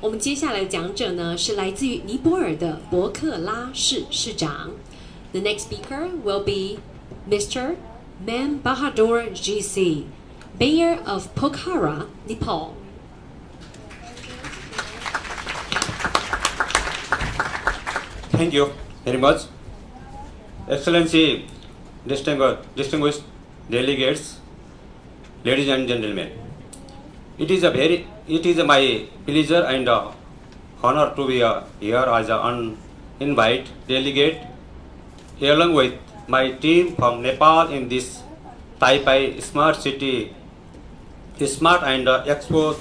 我们接下来的讲者呢是来自于尼泊尔的博克拉市市长。The next speaker will be Mr. Man Bahadur GC, Mayor of Pokhara, Nepal. Thank you very much. Excellency, distinguished delegates, ladies and gentlemen. It is my pleasure and honor to be here as an invite delegate along with my team from Nepal in this Taipei Smart City Smart and Expo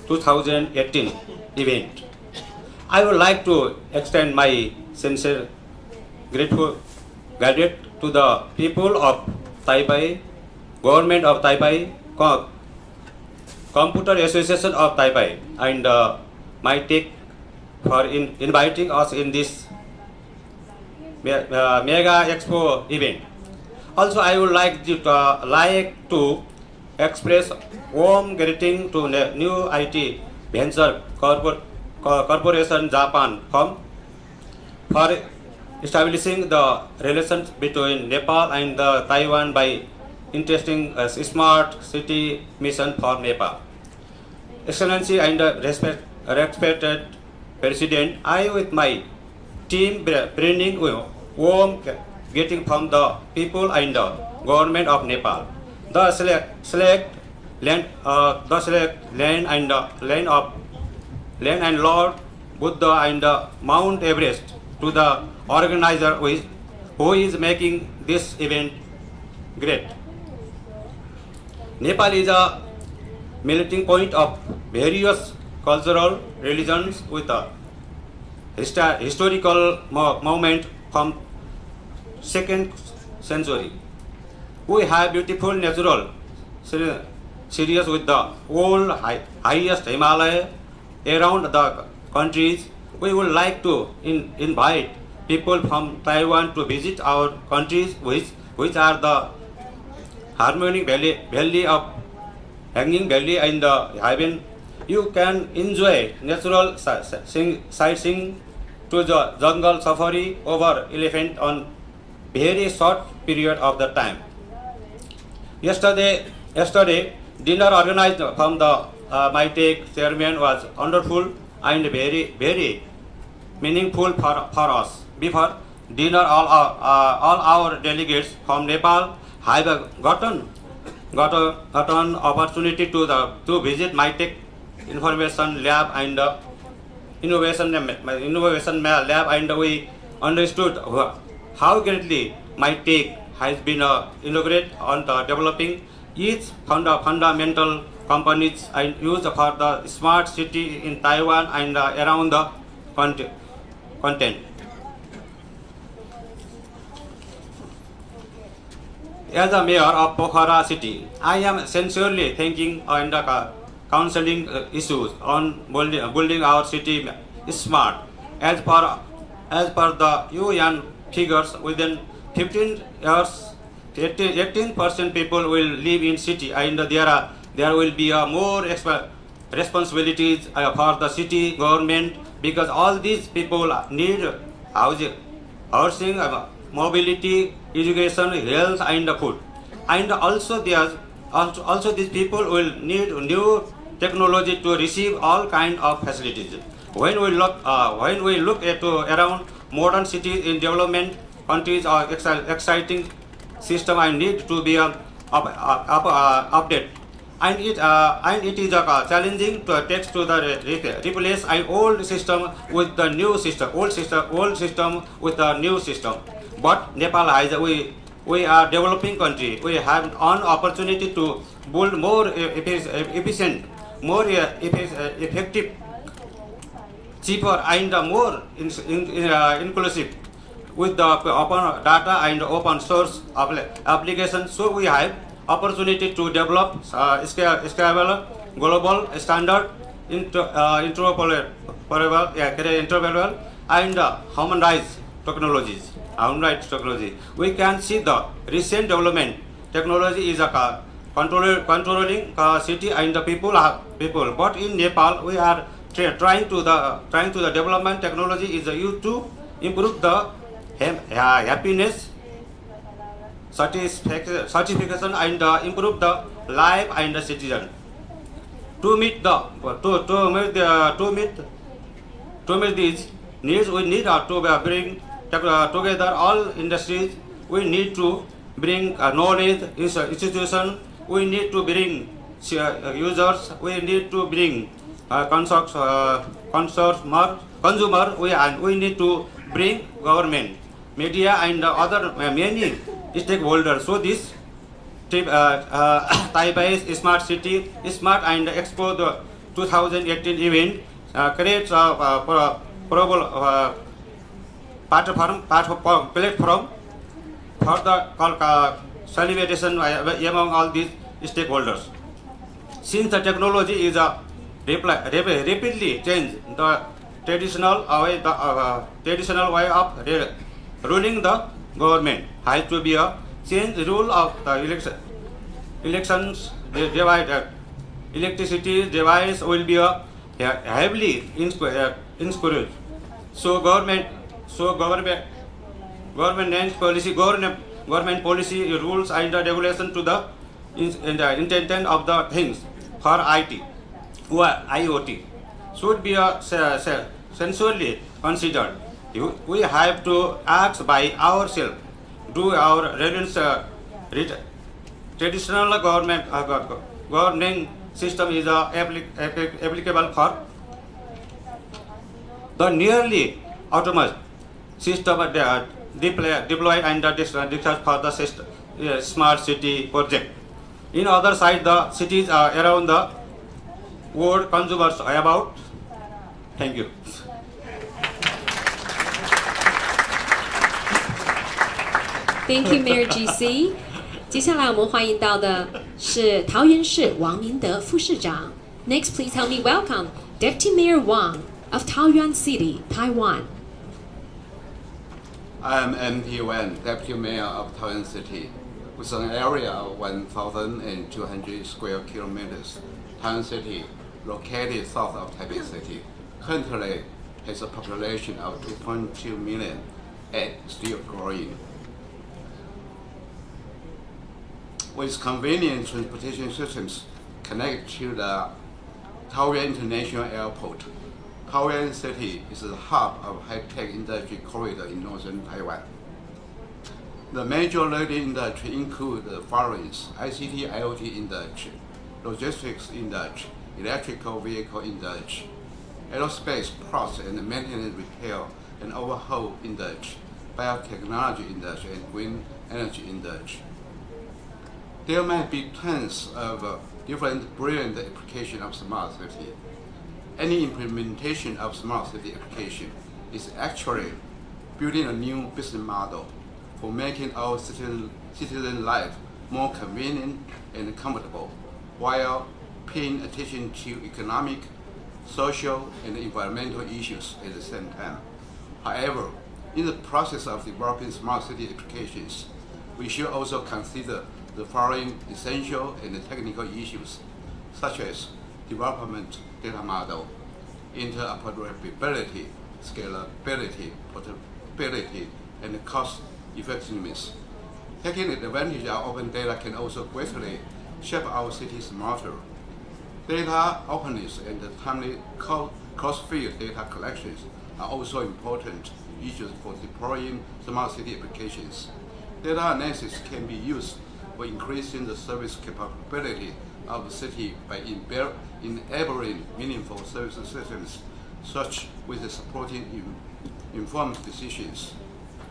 2018 event. I would like to extend my sincere gratitude to the people of Taipei, Government of Taipei, Computer Association of Taipei, and my tech for inviting us in this Mega Expo event. Also, I would like to express warm greeting to new IT venture corporation Japan for establishing the relations between Nepal and Taiwan by interesting smart city mission for Nepal. Excellency and respected President, I with my team bringing warm getting from the people and the government of Nepal. The select land and Lord Buddha and Mount Everest to the organizer who is making this event great. Nepal is a melting point of various cultural religions with a historical moment from 2nd century. We have beautiful natural series with the world highest Himalaya around the countries. We would like to invite people from Taiwan to visit our countries which are the Harmonic Valley of Hanging Valley and the Heaven. You can enjoy natural sightseeing to the jungle safari over elephant on very short period of the time. Yesterday dinner organized from the my tech chairman was wonderful and very meaningful for us. Before dinner, all our delegates from Nepal have gotten opportunity to visit my tech information lab and innovation lab, and we understood how greatly my tech has been integrated on the developing each fundamental companies and used for the smart city in Taiwan and around the content. As a mayor of Pokhara city, I am sincerely thinking and counseling issues on building our city smart. As per the UN figures, within 15 years, 18% people will live in city, and there will be more responsibilities for the city government, because all these people need housing, mobility, education, health, and food. And also these people will need new technology to receive all kind of facilities. When we look at around modern cities in development countries are exciting system and need to be update. And it is challenging to text to the replace an old system with the new system, old system with the new system. But Nepal has we are developing country. We have an opportunity to build more efficient, more effective, cheaper, and more inclusive with the open data and open source application. So we have opportunity to develop scalable, global standard, interoperable, and harmonized technologies. We can see the recent development. Technology is controlling city and the people. But in Nepal, we are trying to the development technology is used to improve the happiness, satisfaction and improve the life and the citizen. To meet these needs, we need to bring together all industries. We need to bring knowledge institution. We need to bring users. We need to bring consumer. We need to bring government, media and other many stakeholders. So this Taipei's Smart City, Smart and Expo the 2018 event creates a platform for the celebration among all these stakeholders. Since the technology is rapidly change the traditional way of ruling the government has to be a change rule of the elections electricity device will be heavily encouraged. So government policy rules and the regulation to the intent of the things for IT or IoT should be sensually considered. We have to act by ourselves. Do our traditional governing system is applicable for the nearly autonomous system deployed and discussed for the smart city project. In other side, the cities around the world consumers about. Thank you. Thank you, Mayor GC. 接下来我们欢迎到的是桃园市王明德副市长。Next, please help me welcome Deputy Mayor Wang of Taoyuan City, Taiwan. I am MP Wan, Deputy Mayor of Taoyuan City. With an area of 1,200 square kilometers, Taoyuan City, located south of Taipei City, currently has a population of 2.2 million and still growing. With convenient transportation systems connected to the Taoyuan International Airport, Taoyuan City is the hub of high-tech industry corridor in northern Taiwan. The major leading industry include the following: ICT, IoT industry, logistics industry, electrical vehicle industry, aerospace parts and maintenance repair and overhaul industry, biotechnology industry, and green energy industry. There might be tons of different brilliant applications of smart city. Any implementation of smart city application is actually building a new business model for making our citizen life more convenient and comfortable, while paying attention to economic, social, and environmental issues at the same time. However, in the process of developing smart city applications, we should also consider the following essential and technical issues, such as development data model, interoperability, scalability, portability, and cost effectiveness. Taking advantage of open data can also greatly shape our city smarter. Data openness and timely cross-field data collections are also important issues for deploying smart city applications. Data analysis can be used for increasing the service capability of the city by enabling meaningful service systems, such with supporting informed decisions.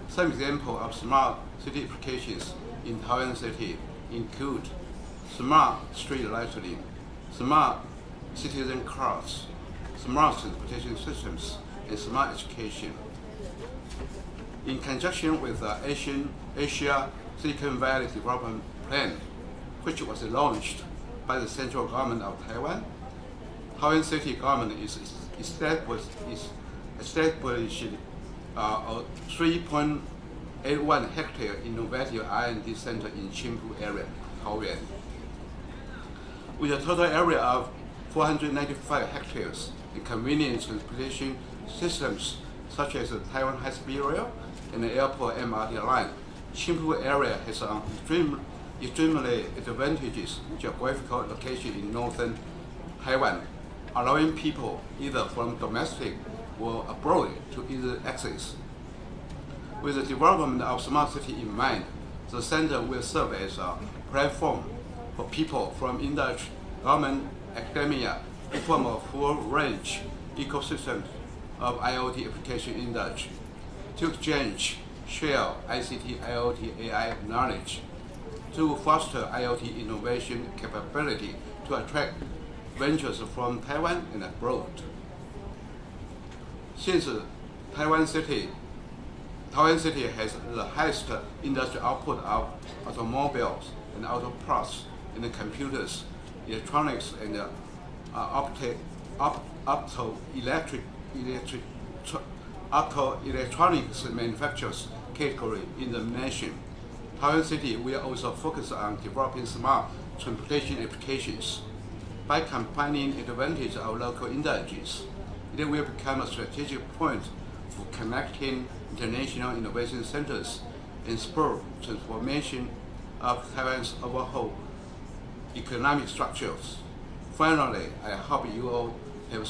Some examples of smart city applications in Taoyuan City include smart street lighting, smart citizen cars, smart transportation systems, and smart education. In conjunction with the Asia Silicon Valley Development Plan, which was launched by the central government of Taiwan, Taoyuan City government is established a 3.81 hectare innovative R&D center in Qingpu area, Taoyuan. With a total area of 495 hectares, and convenient transportation systems such as the Taiwan High-Speed Rail and the airport MRT line. Qingpu area has an extremely advantageous geographical location in northern Taiwan, allowing people either from domestic or abroad to easily access. With the development of smart city in mind, the center will serve as a platform for people from industry, government, academia to form a full range ecosystem of IoT application industry to exchange, share ICT, IoT, AI knowledge, to foster IoT innovation capability to attract ventures from Taiwan and abroad. Since Taiwan City has the highest industry output of automobiles and auto parts and computers, electronics and optoelectronics manufacturers category in the nation. Taiwan City will also focus on developing smart transportation applications. By combining advantage of local industries, it will become a strategic point for connecting international innovation centers and spur transformation of Taiwan's overall economic structures. Finally, I hope you all have a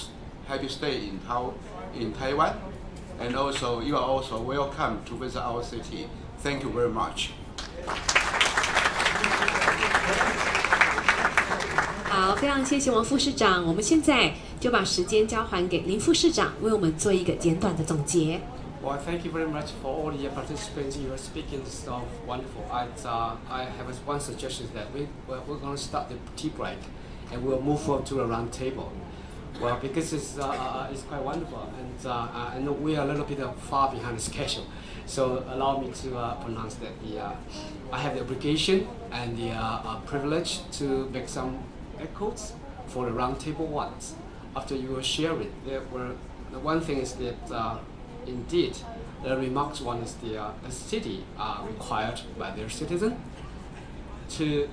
happy stay in Taiwan, and also you are also welcome to visit our city. Thank you very much. 好，非常谢谢王副市长。我们现在就把时间交还给林副市长，为我们做一个简短的总结。Well, thank you very much for all the participants. Your speaking is so wonderful. I have one suggestion that we're going to start the tea break, and we'll move forward to a round table. Well, because it's quite wonderful, and I know we are a little bit far behind the schedule, so allow me to pronounce that I have the obligation and the privilege to make some echoes for the round table ones. After you were sharing, the one thing is that indeed the remarks one is the city are required by their citizen to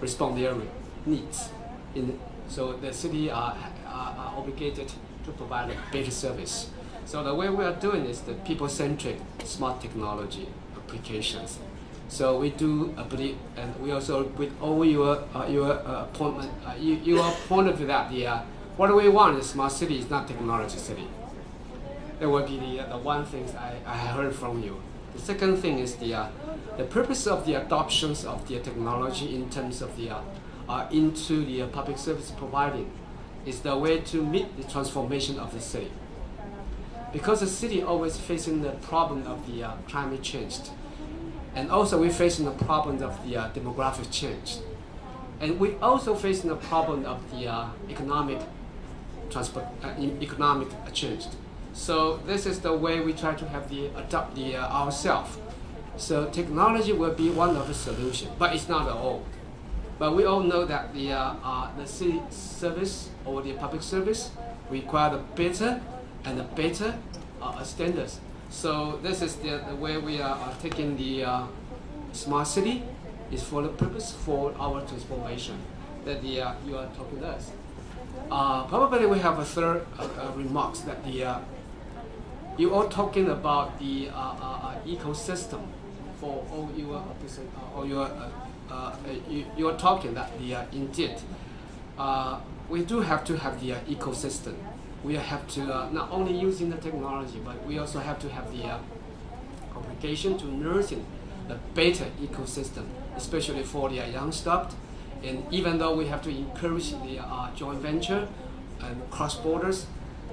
respond their needs. So the city are obligated to provide a better service. So the way we are doing is the people-centric smart technology applications. So we do believe, and we also with all your appointment, you are pointed to that what do we want is smart city is not technology city. That would be the one thing I heard from you. The second thing is the purpose of the adoptions of the technology in terms of the into the public service providing is the way to meet the transformation of the city. Because the city always facing the problem of the climate change, and also we're facing the problem of the demographic change, and we also facing the problem of the economic change. So this is the way we try to have the adopt the ourselves. So technology will be one of the solutions, but it's not all. But we all know that the city service or the public service require the better and the better standards. So this is the way we are taking the smart city is for the purpose for our transformation that you are talking to us. Probably we have a third remarks that you are talking about the ecosystem for all your or your you are talking that indeed we do have to have the ecosystem. We have to not only using the technology, but we also have to have the obligation to nursing the better ecosystem, especially for the young staff. And even though we have to encourage the joint venture and cross borders,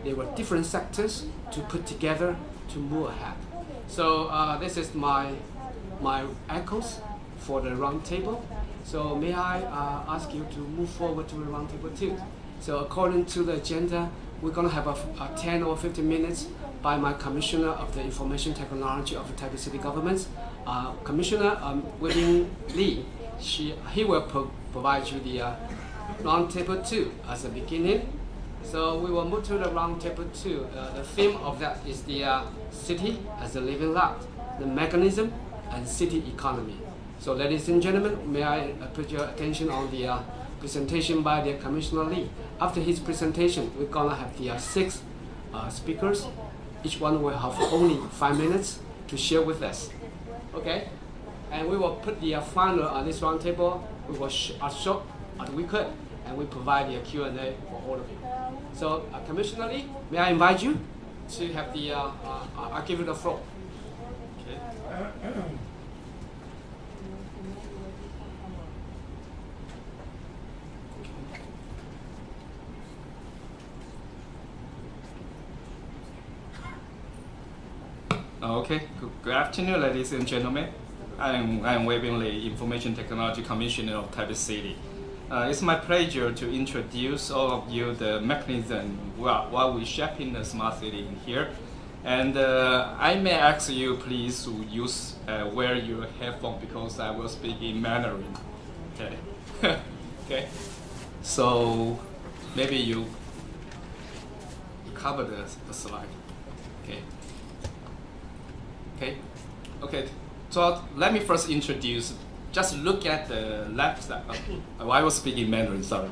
there were different sectors to put together to move ahead. So this is my echoes for the round table. So may I ask you to move forward to the round table 2. So according to the agenda, we're going to have a 10 or 15 minutes by my Commissioner of the Information Technology of the Taipei City Government, Commissioner William Lee. He will provide you the round table 2 as a beginning. So we will move to the round table 2. The theme of that is the city as a living lot, the mechanism and city economy. So ladies and gentlemen, may I put your attention on the presentation by the Commissioner Lee. After his presentation, we're gonna have the 6 speakers. Each one will have only 5 minutes to share with us. Okay? And we will put the final on this round table. We will as short as we could, and we provide the Q&A for all of you. So, Commissioner Lee, may I invite you to have the, I'll give you the floor. Okay. Okay, good afternoon, ladies and gentlemen. I'm Wei Binglei, Information Technology Commissioner of Taipei City. It's my pleasure to introduce all of you the mechanism while we're shaping the smart city in here. And I may ask you please to wear your headphone because I will speak in Mandarin. Okay. Okay. So maybe you cover the slide. Okay. Okay. Okay. So let me first introduce. Just look at the left side. I was speaking Mandarin. Sorry.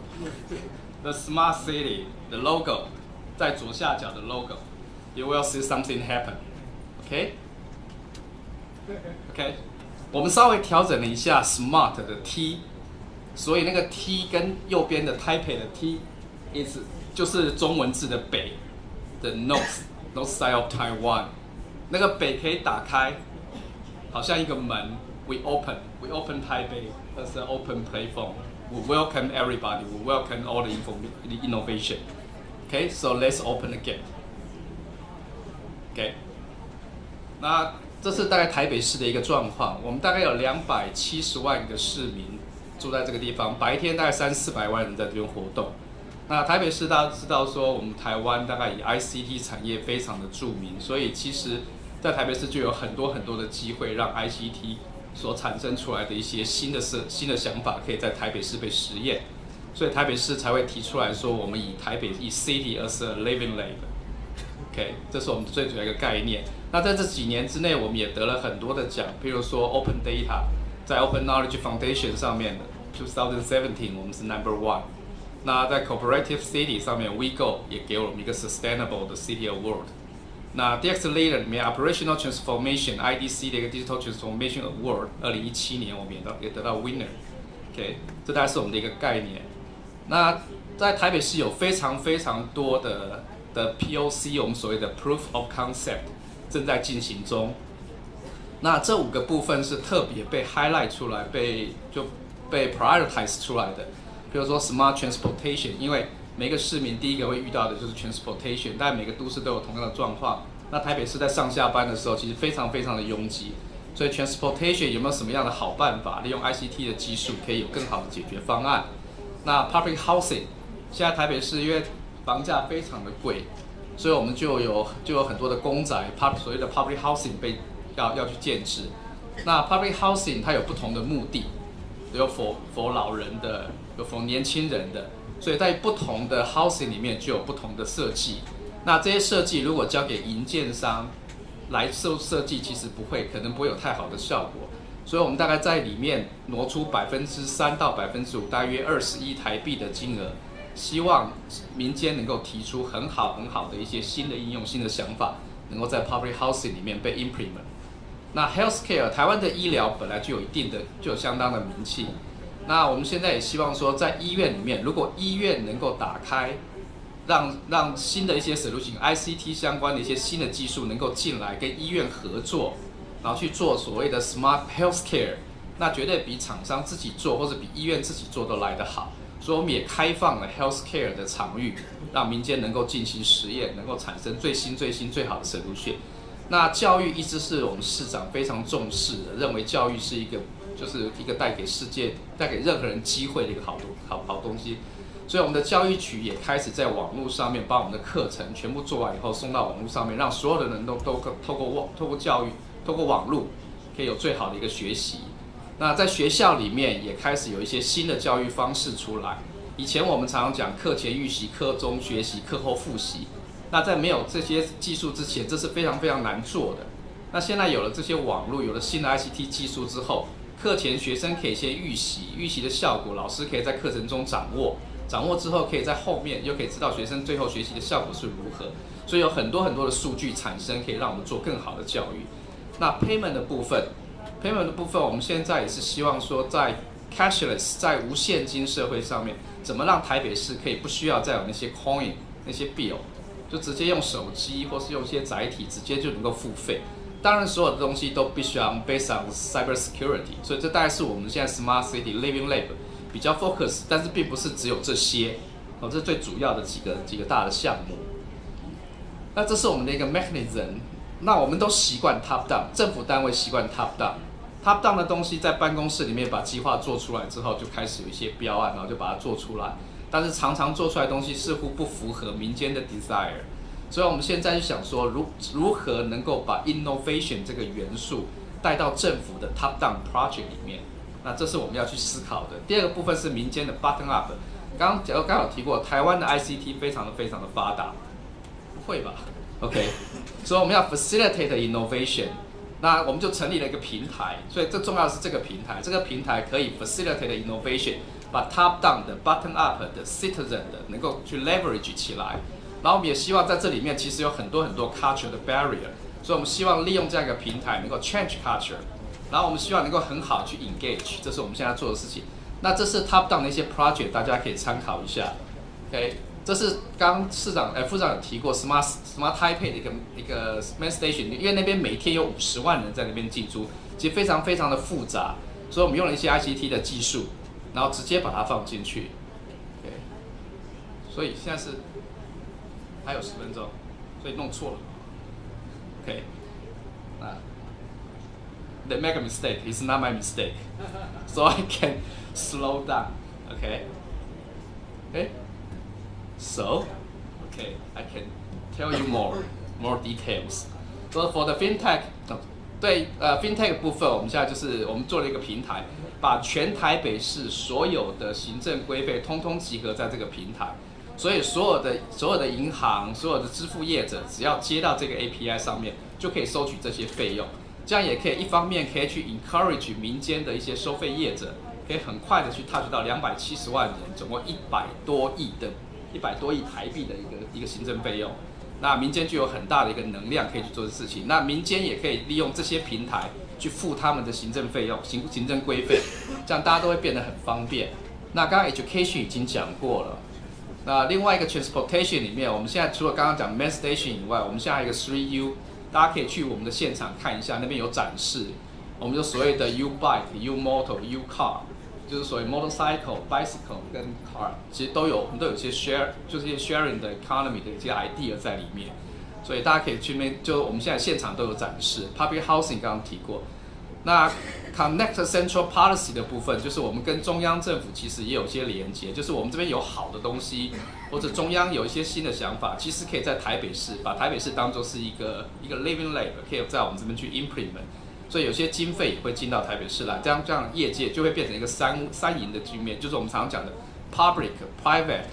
The smart city, the logo, 在左下角的 logo, you will see something happen. Okay. Okay. 我们稍微调整了一下 smart 的 T， 所以那个 T 跟右边的 Taipei 的 T 就是中文字的北的 north side of Taiwan。那个北可以打开，好像一个门。We open Taipei as an open platform. We welcome everybody. We welcome all the innovation. Okay, so let's open the gate. Okay. 那这是大概台北市的一个状况。我们大概有270万个市民住在这个地方，白天大概300-400万人在这边活动。那台北市大家知道说，我们台湾大概以 ICT 产业非常的著名，所以其实在台北市就有很多的机会让 ICT 所产生出来的一些新的想法，可以在台北市被实验，所以台北市才会提出来说，我们以City as a living lab。OK， 这是我们最主要一个概念。那在这几年之内，我们也得了很多的奖，譬如说 Open Data， 在 Open Knowledge Foundation 上面的2017，我们是 No.1。那在 Cooperative City 上面 ，WeGo 也给我们一个 Sustainable 的 City Award。那 DX Leader 里面 Operational Transformation IDC 的一个 Digital Transformation Award， 2017年我们也得到 Winner。OK， 这大概是我们的一个概念。那在台北市有非常多的POC， 我们所谓的 Proof of Concept 正在进行中。那这5个部分是特别被 highlight 出来，被 prioritize 出来的。比如说 Smart Transportation， 因为每个市民第一个会遇到的就是 transportation， 但每个都市都有同样的状况。那台北市在上下班的时候，其实非常的拥挤，所以 transportation 有没有什么样的好办法，利用 ICT 的技术可以有更好的解决方案？那 public housing， 现在台北市因为房价非常的贵，所以我们就有很多的公宅，所谓的 public housing 要去建制。那 public housing 它有不同的目的，有 for 老人的，有 for 年轻人的。所以在不同的 housing 里面就有不同的设计，那这些设计如果交给营建商来设计，其实可能不会有太好的效果。所以我们大概在里面挪出3%到5%，大约21亿台币的金额，希望民间能够提出很好的一些新的应用、新的想法，能够在 public housing 里面被 implement。那 healthcare， 台湾的医疗本来就有相当的名气。那我们现在也希望说，在医院里面，如果医院能够打开，让新的一些 solution ICT 相关的一些新的技术能够进来，跟医院合作，然后去做所谓的 smart healthcare， 那绝对比厂商自己做或者比医院自己做都来得好。所以我们也开放了 healthcare 的场域，让民间能够进行实验，能够产生最好的 solution。那教育一直是我们市长非常重视的，认为教育是一个带给世界、带给任何人机会的一个好东西，所以我们的教育局也开始在网络上面把我们的课程全部做完以后送到网络上面，让所有的人都透过教育、透过网络可以有最好的一个学习。那在学校里面也开始有一些新的教育方式出来。以前我们常常讲课前预习、课中学习、课后复习，那在没有这些技术之前，这是非常难做的。那现在有了这些网络，有了新的 ICT 技术之后，课前学生可以先预习，预习的效果老师可以在课程中掌握，掌握之后可以在后面又可以知道学生最后学习的效果是如何。所以有很多的数据产生，可以让我们做更好的教育。那 payment 的部分我们现在也是希望说，在 cashless 在无现金社会上面，怎么让台北市可以不需要再有那些 coin 那些 bill， 就直接用手机或是用一些载体直接就能够付费。当然，所有的东西都必须要 based on cyber security， 所以这大概是我们现在 smart city living lab 比较 focus， 但是并不是只有这些，这是最主要的几个大的项目。那这是我们的一个 mechanism， 那我们都习惯 top down， 政府单位习惯 top down。top down 的东西在办公室里面把计划做出来之后，就开始有一些标案，然后就把它做出来。但是常常做出来的东西似乎不符合民间的 desire， 所以我们现在就想说，如何能够把 innovation 这个元素带到政府的 top down project 里面。那这是我们要去思考的。第二个部分是民间的 bottom up。刚有提过，台湾的 ICT 非常的发达，不会吧 ？OK， 所以我们要 facilitate innovation。那我们就成立了一个平台，所以最重要的是这个平台。这个平台可以 facilitate innovation， 把 top down 的、bottom up 的、citizen 的能够去 leverage 起来。然后我们也希望在这里面其实有很多 culture 的 barrier， 所以我们希望利用这样一个平台能够 change culture。然后我们希望能够很好去 engage， 这是我们现在做的事情。那这是 top down 的一些 project， 大家可以参考一下。OK， 这是刚副长有提过 Smart Taipei 的一个 main station， 因为那边每天有50万人在那边进出，其实非常的复杂，所以我们用了一些 ICT 的技术，然后直接把它放进去。OK， 所以现在是还有10分钟，所以弄错了。OK， They make a mistake. It's not my mistake, so I can slow down. Okay. So, okay, I can tell you more details. So for the fintech， 对fintech 部分，我们现在就是我们做了一个平台，把全台北市所有的行政规费通通集合在这个平台。所以所有的银行、所有的支付业者，只要接到这个 API 上面，就可以收取这些费用。这样也可以一方面可以去 encourage 民间的一些收费业者，可以很快的去 touch 到270万人，总共100多亿台币的一个行政费用。那民间就有很大的一个能量可以去做的事情。那民间也可以利用这些平台去付他们的行政费用、行政规费，这样大家都会变得很方便。那刚刚 education 已经讲过了。那另外一个 transportation 里面，我们现在除了刚刚讲 main station 以外，我们现在还有一个 3U。大家可以去我们的现场看一下，那边有展示。我们就所谓的 U bike、U car， 就是所谓 motorcycle、bicycle 跟 car， 其实我们都有一些 share， 就是一些 sharing 的 economy 的一些 idea 在里面。所以大家可以去那边，就我们现在现场都有展示。Public housing 刚刚提过，那 connect central policy 的部分，就是我们跟中央政府其实也有一些连接，就是我们这边有好的东西，或者中央有一些新的想法，其实可以在台北市把台北市当作是一个 living lab， 可以在我们这边去 implement， 所以有些经费也会进到台北市来，这样业界就会变成一个三赢的局面，就是我们常常讲的 public、private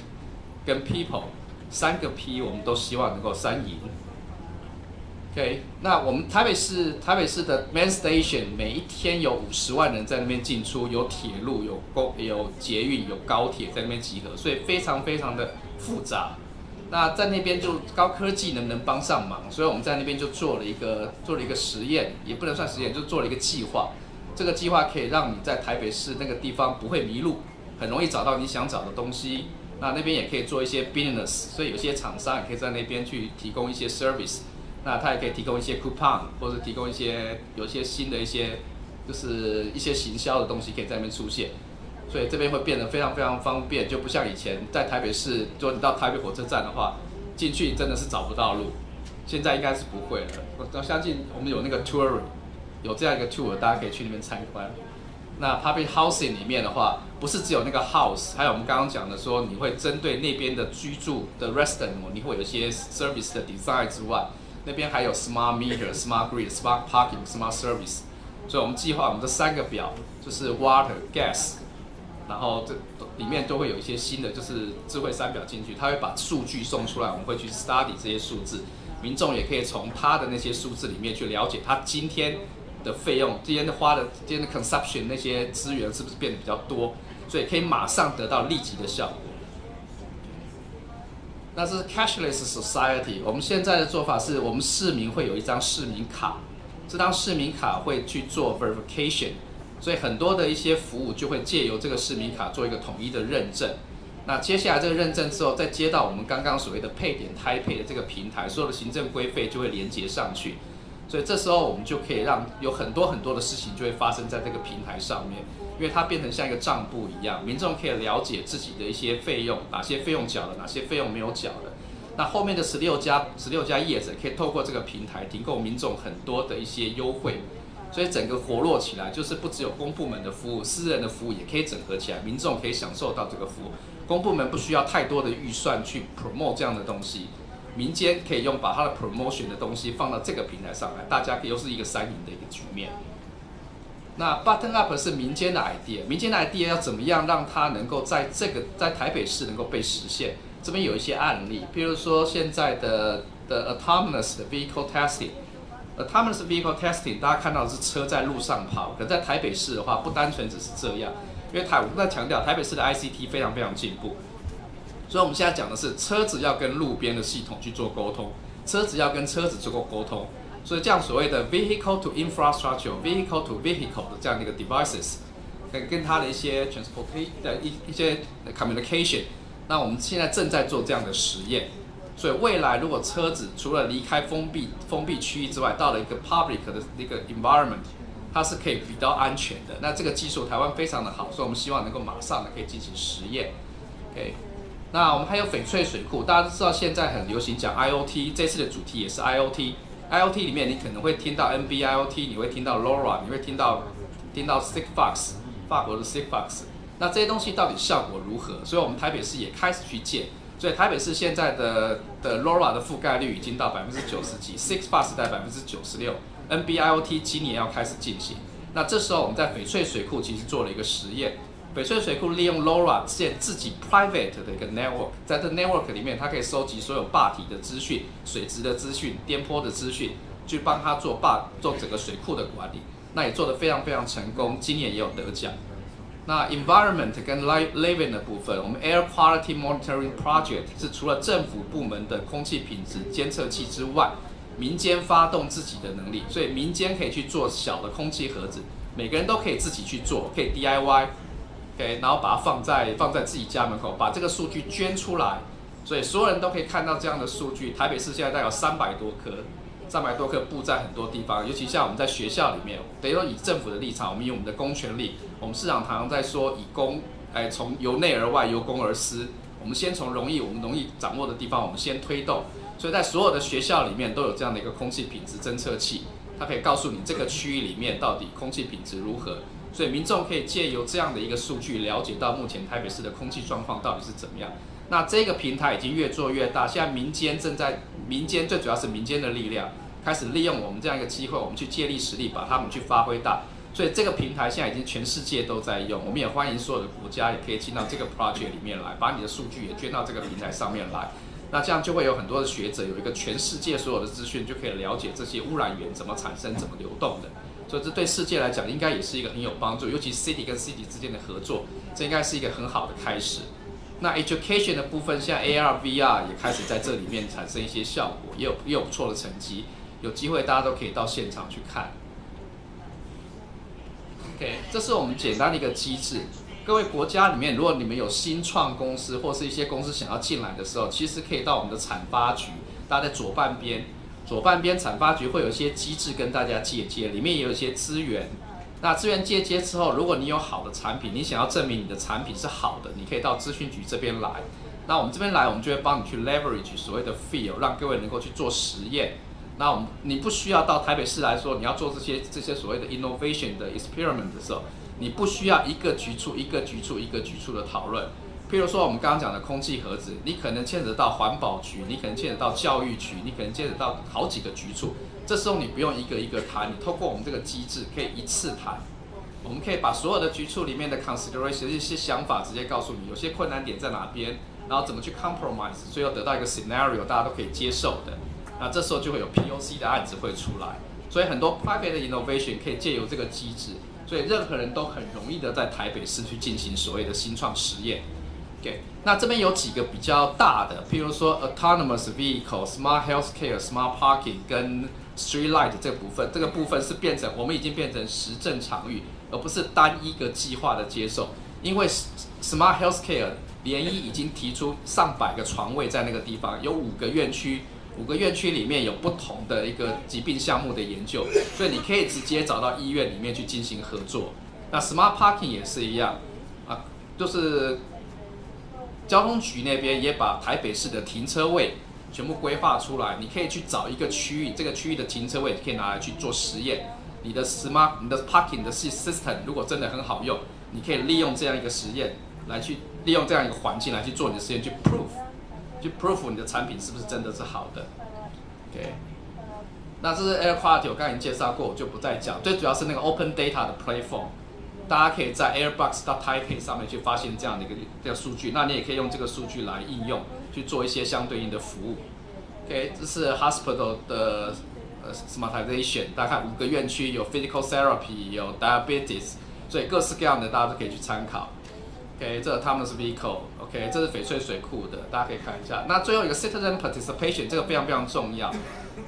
跟 people 3个 P， 我们都希望能够3赢。OK， 那我们台北市的 main station 每一天有50万人在那边进出，有铁路、有捷运、有高铁在那边集合，所以非常的复杂。那在那边就高科技能不能帮上忙？所以我们在那边就做了一个实验，也不能算实验，就做了一个计划。这个计划可以让你在台北市那个地方不会迷路，很容易找到你想找的东西。那边也可以做一些 business， 所以有些厂商也可以在那边去提供一些 service。那它也可以提供一些 coupon， 或者提供有一些新的就是一些行销的东西可以在那边出现，所以这边会变得非常方便，就不像以前在台北市，如果你到台北火车站的话，进去真的是找不到路，现在应该是不会了。我相信我们有那个 tour， 有这样一个 tour， 大家可以去那边参观。那 public housing 里面的话，不是只有那个 house， 还有我们刚刚讲的说，你会针对那边的居住的 resident， 你会有一些 service 的 design 之外。那边还有 smart meter、smart grid、smart parking、smart service， 所以我们计划我们这3个表就是 water、gas， 然后这里面都会有一些新的就是智慧3表进去，它会把数据送出来，我们会去 study 这些数字，民众也可以从他的那些数字里面去了解他今天的费用，今天的 consumption 那些资源是不是变得比较多，所以可以马上得到立即的效果。那这是 cashless society， 我们现在的做法是我们市民会有一张市民卡，这张市民卡会去做 verification， 所以很多的一些服务就会借由这个市民卡做一个统一的认证。那接下来这个认证之后，再接到我们刚刚所谓的配点台配的这个平台，所有的行政规费就会连接上去，所以这时候我们就可以让有很多的事情就会发生在这个平台上面，因为它变成像一个账簿一样，民众可以了解自己的一些费用，哪些费用缴了，哪些费用没有缴的。那后面的16家业者可以透过这个平台提供民众很多的一些优惠，所以整个活络起来，就是不只有公部门的服务，私人的服务也可以整合起来，民众可以享受到这个服务。公部门不需要太多的预算去 promote 这样的东西，民间可以用把它的 promotion 的东西放到这个平台上来，大家又是一个3赢的一个局面。那 button up 是民间的 idea， 民间的 idea 要怎么样让它能够在台北市能够被实现？这边有一些案例，譬如说现在的 autonomous vehicle testing。autonomous vehicle testing， 大家看到的是车在路上跑，可在台北市的话，不单纯只是这样，因为我们在强调台北市的 ICT 非常进步，所以我们现在讲的是车子要跟路边的系统去做沟通，车子要跟车子做沟通，所以这样所谓的 vehicle to infrastructure、vehicle to vehicle 的这样的一个 devices， 跟它的一些 transportation 的一些 communication， 那我们现在正在做这样的实验。所以未来如果车子除了离开封闭区域之外，到了一个 public 的一个 environment， 它是可以比较安全的。那这个技术台湾非常的好，所以我们希望能够马上的可以进行实验。OK， 那我们还有翡翠水库，大家都知道现在很流行讲 IoT， 这次的主题也是 IoT。IoT 里面你可能会听到 NB-IoT， 你会听到 LoRa， 你会听到 Sigfox， 法国的 Sigfox。那这些东西到底效果如何？所以我们台北市也开始去建。所以台北市现在的 LoRa 的覆盖率已经到90%几 ，Sigfox 在96%，NB-IoT 今年要开始进行。那这时候我们在翡翠水库其实做了一个实验，翡翠水库利用 LoRa 建自己 private 的一个 network， 在这 network 里面，它可以收集所有坝体的资讯、水质的资讯、颠簸的资讯，去帮它做整个水库的管理。那也做得非常成功，今年也有得奖。那 environment 跟 living 的部分，我们 air quality monitoring project 是除了政府部门的空气品质监测器之外，民间发动自己的能力，所以民间可以去做小的空气盒子，每个人都可以自己去做，可以 DIY，OK， 然后把它放在自己家门口，把这个数据捐出来，所以所有人都可以看到这样的数据。台北市现在大概有300多颗布在很多地方，尤其像我们在学校里面，等于说以政府的立场，我们以我们的公权力，我们市长常常在说以公，从由内而外，由公而私，我们先从我们容易掌握的地方，我们先推动，所以在所有的学校里面都有这样的一个空气品质侦测器，它可以告诉你这个区域里面到底空气品质如何，所以民众可以借由这样的一个数据，了解到目前台北市的空气状况到底是怎么样。那这个平台已经越做越大，现在民间最主要是民间的力量，开始利用我们这样一个机会，我们去借力使力，把它们去发挥大。所以这个平台现在已经全世界都在用，我们也欢迎所有的国家也可以进到这个 project 里面来，把你的数据也捐到这个平台上面来。那这样就会有很多的学者有一个全世界所有的资讯，就可以了解这些污染源怎么产生、怎么流动的。所以这对世界来讲应该也是一个很有帮助，尤其 city 跟 city 之间的合作，这应该是一个很好的开始。那 education 的部分，现在 AR、VR 也开始在这里面产生一些效果，也有不错的成绩。有机会大家都可以到现场去看。OK， 这是我们简单的一个机制。各位国家里面，如果你们有新创公司或是一些公司想要进来的时候，其实可以到我们的产发局，大家在左半边产发局会有一些机制跟大家借接，里面也有一些资源。那资源借接之后，如果你有好的产品，你想要证明你的产品是好的，你可以到资讯局这边来。那我们这边来，我们就会帮你去 leverage 所谓的 field， 让各位能够去做实验。那你不需要到台北市来说，你要做这些所谓的 innovation 的 experiment 的时候，你不需要一个局处的讨论。譬如说我们刚刚讲的空气盒子，你可能牵扯到环保局，你可能牵扯到教育局，你可能牵扯到好几个局处。这时候你不用一个一个谈，你透过我们这个机制可以一次谈。我们可以把所有的局处里面的 consideration 一些想法直接告诉你，有些困难点在哪边，然后怎么去 compromise， 最后得到一个 scenario 大家都可以接受的。那这时候就会有 POC 的案子会出来。所以很多 private 的 innovation 可以借由这个机制，所以任何人都很容易的在台北市去进行所谓的新创实验。OK， 那这边有几个比较大的，譬如说 autonomous vehicle、smart healthcare、smart parking 跟 street light 这部分，这个部分是我们已经变成实证场域，而不是单一个计划的接受。因为 smart healthcare 联谊已经提出上百个床位在那个地方，有5个院区，5个院区里面有不同的一个疾病项目的研究，所以你可以直接找到医院里面去进行合作。那 smart parking 也是一样，就是交通局那边也把台北市的停车位全部规划出来，你可以去找一个区域，这个区域的停车位可以拿来去做实验。你的 parking 的 system 如果真的很好用，你可以利用这样一个实验来去利用这样一个环境来去做你的实验，去 prove 你的产品是不是真的是好的。OK， 那这是 air quality 我刚才已经介绍过，我就不再讲。最主要是那个 open data 的 platform。大家可以在 Airbox 到 Taipei 上面去发现这样的一个数据，那你也可以用这个数据来应用，去做一些相对应的服务。OK， 这是 Hospital 的Smartization， 大概5个院区，有 Physical Therapy， 有 Diabetes， 所以各式各样的大家都可以去参考。OK， 这是他们的 Vehicle，OK， 这是翡翠水库的，大家可以看一下。那最后一个 Citizen Participation， 这个非常非常重要。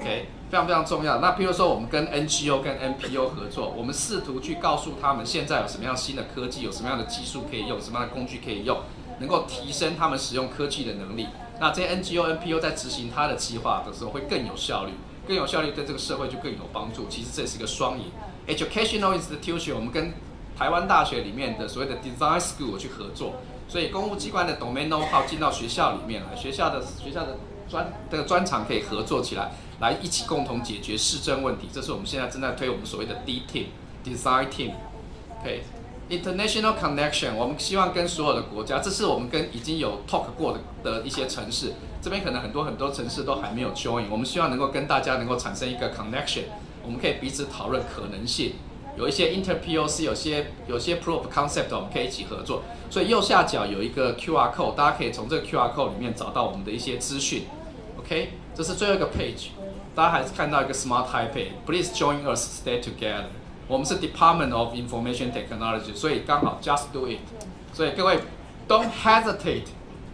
OK， 非常非常重要。那比如说我们跟 NGO 跟 NPO 合作，我们试图去告诉他们现在有什么样新的科技，有什么样的技术可以用，什么样的工具可以用，能够提升他们使用科技的能力。那这些 NGO、NPO 在执行他的计划的时候会更有效率，更有效率对这个社会就更有帮助。其实这是一个双赢。Educational institution， 我们跟台湾大学里面的所谓的 Design School 去合作，所以公务机关的 Domain Know-how 进到学校里面来，学校的专长可以合作起来，来一起共同解决市政问题。这是我们现在正在推我们所谓的 D Team Design Team。OK，International Connection， 我们希望跟所有的国家，这是我们跟已经有 talk 过的一些城市，这边可能很多城市都还没有 join， 我们希望能够跟大家能够产生一个 connection， 我们可以彼此讨论可能性。有一些 inter-POC， 有些 proof of concept， 我们可以一起合作。所以右下角有一个 QR code， 大家可以从这个 QR code 里面找到我们的一些资讯。OK， 这是最后一个 page， 大家还是看到一个 Smart Taipei。Please join us, stay together。我们是 Department of Information Technology， 所以刚好 just do it。所以各位 don't hesitate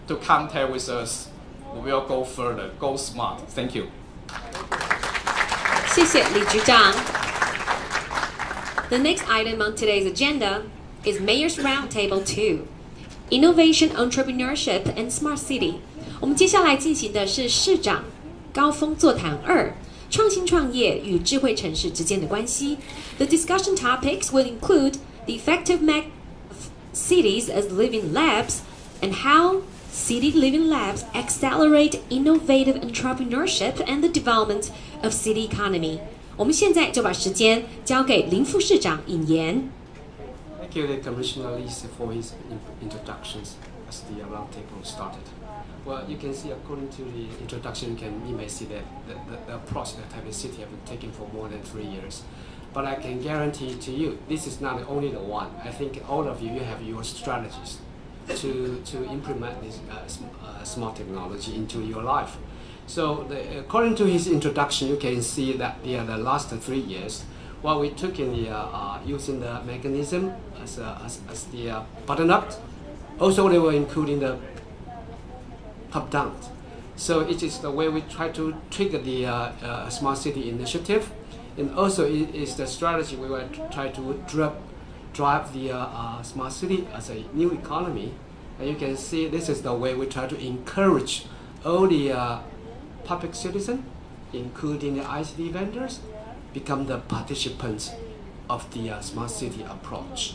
to contact with us. We will go further, go smart. Thank you. 谢谢李局长。The next item on today's agenda is Mayor's Roundtable 2, Innovation, Entrepreneurship, and Smart City. 我们接下来进行的是市长高峰座谈2，创新创业与智慧城市之间的关系。The discussion topics will include the effective cities as living labs and how city living labs accelerate innovative entrepreneurship and the development of city economy. 我们现在就把时间交给林副市长引言。Thank you, the Commissioner Lise, for his introductions as the roundtable started. Well, you can see according to the introduction, you may see that the approach that Taipei City have been taking for more than 3 years. But I can guarantee to you, this is not only the one. I think all of you have your strategies to implement this smart technology into your life. So according to his introduction, you can see that the last 3 years, what we took in the using the mechanism as the button up, also they were including the top down. So it is the way we try to trigger the smart city initiative, and also it is the strategy we will try to drive the smart city as a new economy. And you can see this is the way we try to encourage all the public citizens, including the ICT vendors, become the participants of the smart city approach.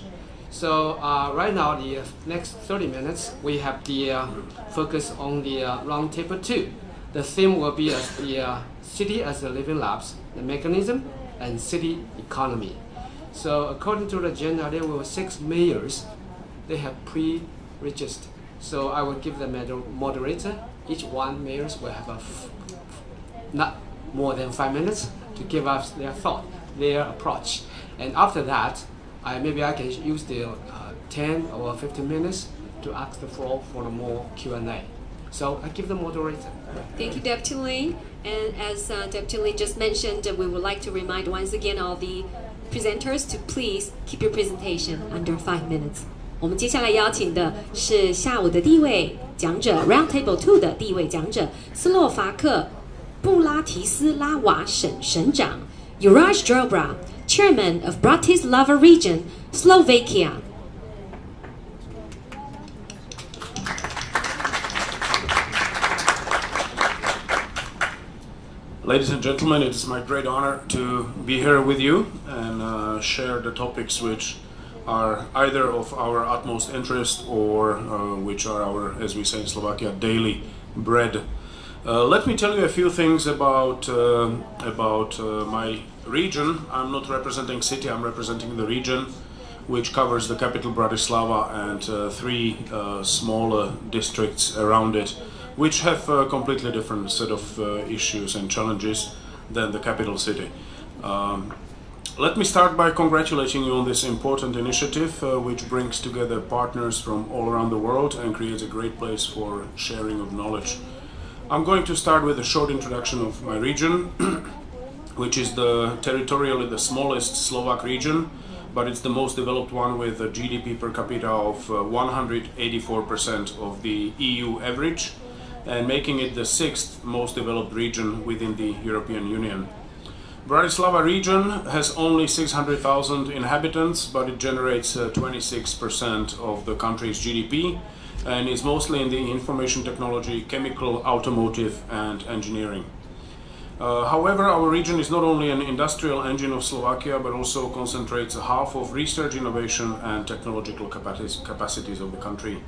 So right now, the next 30 minutes, we have the focus on the roundtable 2. The theme will be the city as the living labs, the mechanism, and city economy. So according to the agenda, there were 6 mayors. They have pre-registered. So I will give the moderator. Each one mayors will have not more than 5 minutes to give us their thought, their approach. And after that, maybe I can use the 10 or 15 minutes to ask the floor for more Q&A. So I give the moderator. Thank you, Deputy Lee. And as Dr. Lee just mentioned, we would like to remind once again all the presenters to please keep your presentation under 5 minutes. 我们接下来邀请的是下午的第一位讲者 Roundtable 2的第一位讲者，斯洛伐克布拉提斯拉瓦省省长 Juraj Drobra, Chairman of Bratislava Region, Slovakia. Ladies and gentlemen, it is my great honor to be here with you and share the topics which are either of our utmost interest or which are our, as we say in Slovakia, daily bread. Let me tell you a few things about my region. I'm not representing city, I'm representing the region, which covers the capital Bratislava and 3 smaller districts around it, which have a completely different set of issues and challenges than the capital city. Let me start by congratulating you on this important initiative, which brings together partners from all around the world and creates a great place for sharing of knowledge. I'm going to start with a short introduction of my region, which is territorially the smallest Slovak region, but it's the most developed one with a GDP per capita of 184% of the EU average, and making it the 6th most developed region within the European Union. Bratislava region has only 600,000 inhabitants, but it generates 26% of the country's GDP and is mostly in the information technology, chemical, automotive and engineering. However, our region is not only an industrial engine of Slovakia, but also concentrates half of research, innovation and technological capacities of the country.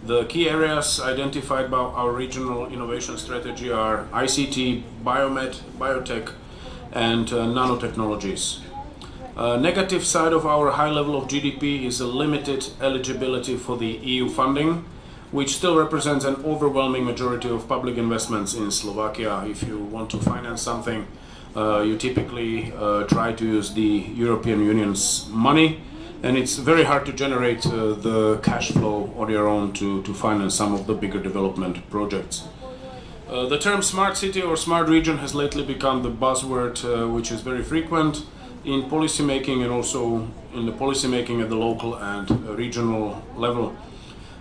The key areas identified by our regional innovation strategy are ICT, biomed, biotech, and nanotechnologies. Negative side of our high level of GDP is a limited eligibility for the EU funding, which still represents an overwhelming majority of public investments in Slovakia. If you want to finance something, you typically try to use the European Union's money, and it's very hard to generate the cash flow on your own to finance some of the bigger development projects. The term smart city or smart region has lately become the buzzword which is very frequent in policymaking and also in the policymaking at the local and regional level.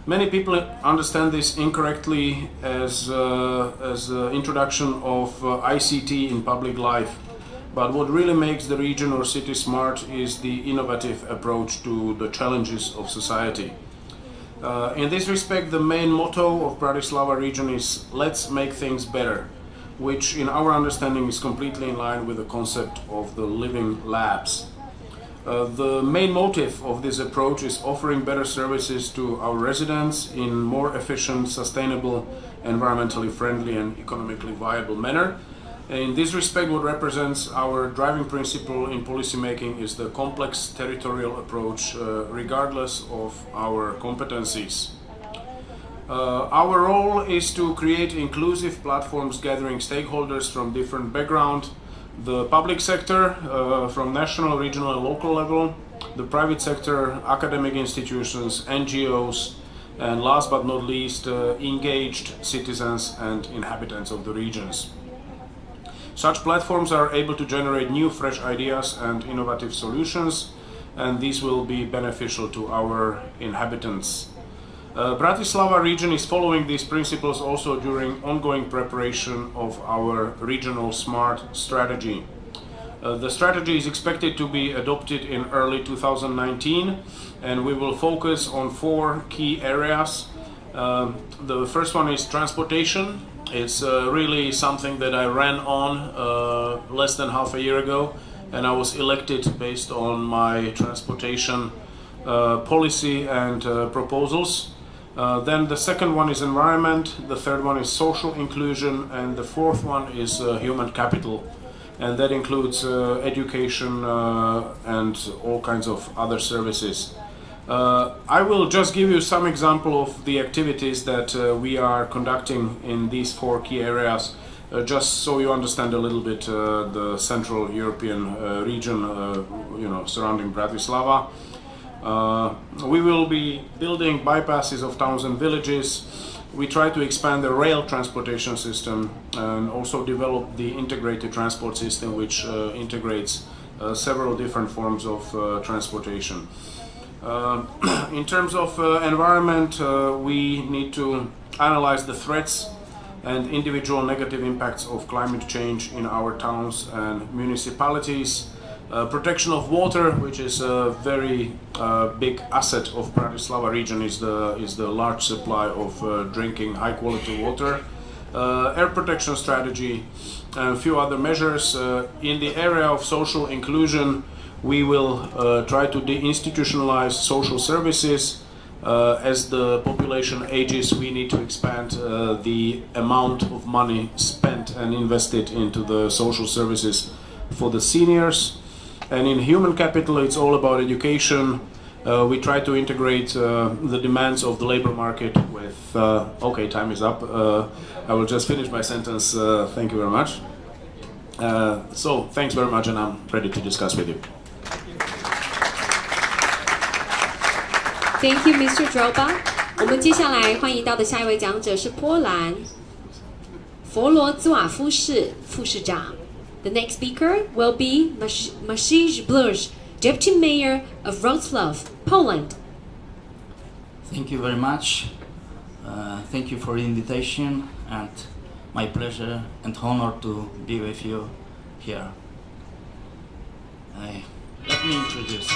Many people understand this incorrectly as introduction of ICT in public life. But what really makes the region or city smart is the innovative approach to the challenges of society. In this respect, the main motto of Bratislava region is "Let's make things better," which in our understanding is completely in line with the concept of the living labs. The main motive of this approach is offering better services to our residents in more efficient, sustainable, environmentally friendly and economically viable manner. In this respect, what represents our driving principle in policymaking is the complex territorial approach, regardless of our competencies. Our role is to create inclusive platforms gathering stakeholders from different backgrounds, the public sector from national, regional and local level, the private sector, academic institutions, NGOs, and last but not least, engaged citizens and inhabitants of the regions. Such platforms are able to generate new, fresh ideas and innovative solutions, and these will be beneficial to our inhabitants. Bratislava region is following these principles also during ongoing preparation of our regional smart strategy. The strategy is expected to be adopted in early 2019, and we will focus on 4 key areas. The first one is transportation. It's really something that I ran on less than half a year ago, and I was elected based on my transportation policy and proposals. Then the second one is environment, the third one is social inclusion, and the fourth one is human capital, and that includes education and all kinds of other services. I will just give you some example of the activities that we are conducting in these 4 key areas, just so you understand a little bit the Central European region, surrounding Bratislava. We will be building bypasses of towns and villages. we try to expand the rail transportation system and also develop the integrated transport system, which integrates several different forms of transportation. In terms of environment, we need to analyze the threats and individual negative impacts of climate change in our towns and municipalities. Protection of water, which is a very big asset of Bratislava region, is the large supply of drinking high quality water. Air protection strategy and a few other measures. In the area of social inclusion, we will try to deinstitutionalize social services. As the population ages, we need to expand the amount of money spent and invested into the social services for the seniors. And in human capital, it's all about education. We try to integrate the demands of the labor market with... okay, time is up. I will just finish my sentence. Thank you very much. So, thanks very much, and I'm ready to discuss with you. Thank you, Mr. Droba. 我们接下来欢迎到的下一位讲者是波兰佛罗兹瓦夫市副市长。The next speaker will be Maciej Blusz, Deputy Mayor of Wrocław, Poland. Thank you very much. Thank you for the invitation, and my pleasure and honor to be with you here. Let me introduce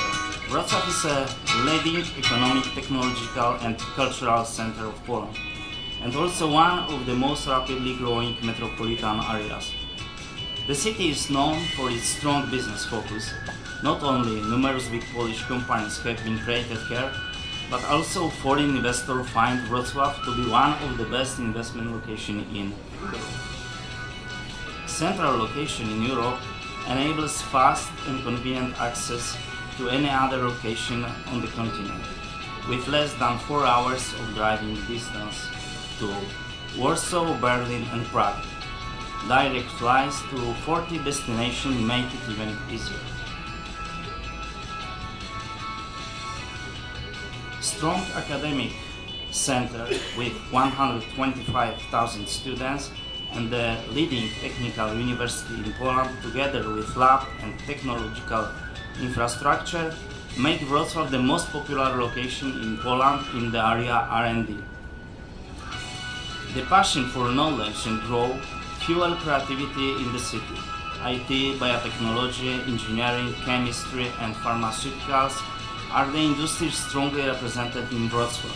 Wrocław is a leading economic, technological and cultural center of Poland, and also one of the most rapidly growing metropolitan areas. The city is known for its strong business focus. Not only numerous big Polish companies have been created here, but also foreign investors find Wrocław to be one of the best investment locations in Europe. Central location in Europe enables fast and convenient access to any other location on the continent, with less than 4 hours of driving distance to Warsaw, Berlin and Prague. Direct flights to 40 destinations make it even easier. Strong academic center with 125,000 students and the leading technical university in Poland, together with lab and technological infrastructure, make Wrocław the most popular location in Poland in the area R&D. The passion for knowledge and growth fuel creativity in the city. IT, biotechnology, engineering, chemistry and pharmaceuticals are the industries strongly represented in Wrocław,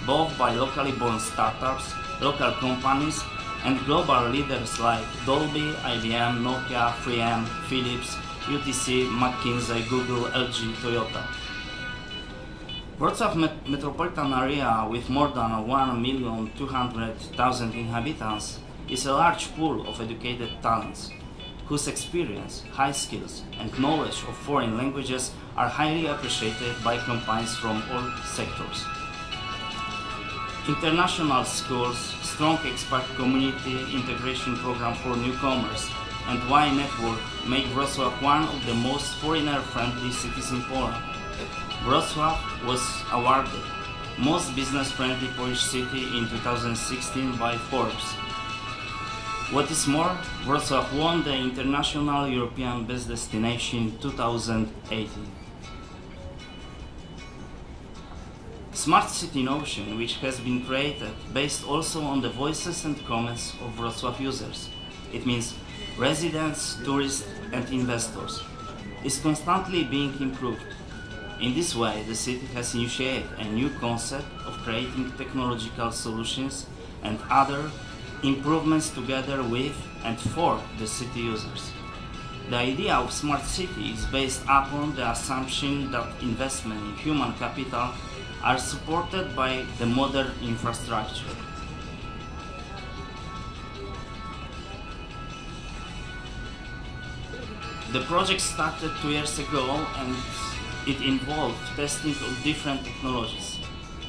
both by locally born startups, local companies and global leaders like Dolby, IBM, Nokia, 3M, Philips, UTC, McKinsey, Google, LG, Toyota. Wrocław metropolitan area, with more than 1,200,000 inhabitants, is a large pool of educated talents whose experience, high skills and knowledge of foreign languages are highly appreciated by companies from all sectors. International schools, strong expat community integration program for newcomers, and Y Network make Wrocław one of the most foreigner-friendly cities in Poland. Wrocław was awarded Most Business-Friendly Polish City in 2016 by Forbes. What is more, Wrocław won the International European Best Destination 2018. Smart City Notion, which has been created based also on the voices and comments of Wrocław users. It means residents, tourists and investors, is constantly being improved. In this way, the city has initiated a new concept of creating technological solutions and other improvements together with and for the city users. The idea of smart city is based upon the assumption that investment in human capital are supported by the modern infrastructure. The project started 2 years ago and it involved testing of different technologies.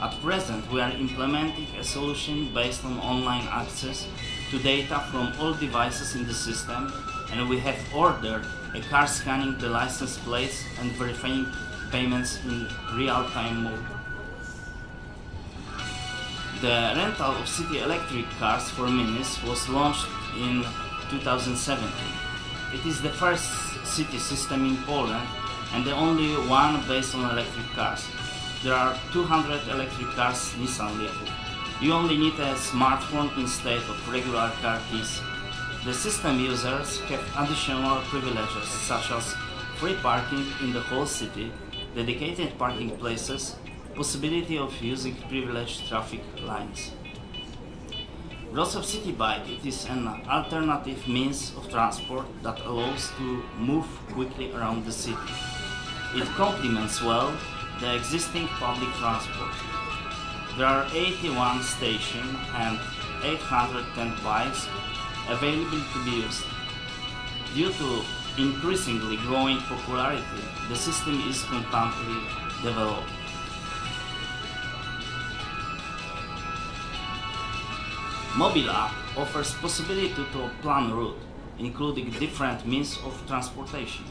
At present, we are implementing a solution based on online access to data from all devices in the system, and we have ordered a car scanning the license plates and verifying payments in real-time mode. The rental of city electric cars for minis was launched in 2017. It is the first city system in Poland and the only one based on electric cars. There are 200 electric cars Nissan Leaf. You only need a smartphone instead of regular car keys. The system users have additional privileges such as free parking in the whole city, dedicated parking places, possibility of using privileged traffic lines. Wrocław City Bike, it is an alternative means of transport that allows to move quickly around the city. It complements well the existing public transport. There are 81 stations and 810 bikes available to be used. Due to increasingly growing popularity, the system is constantly developed. Mobile app offers possibility to plan route, including different means of transportation: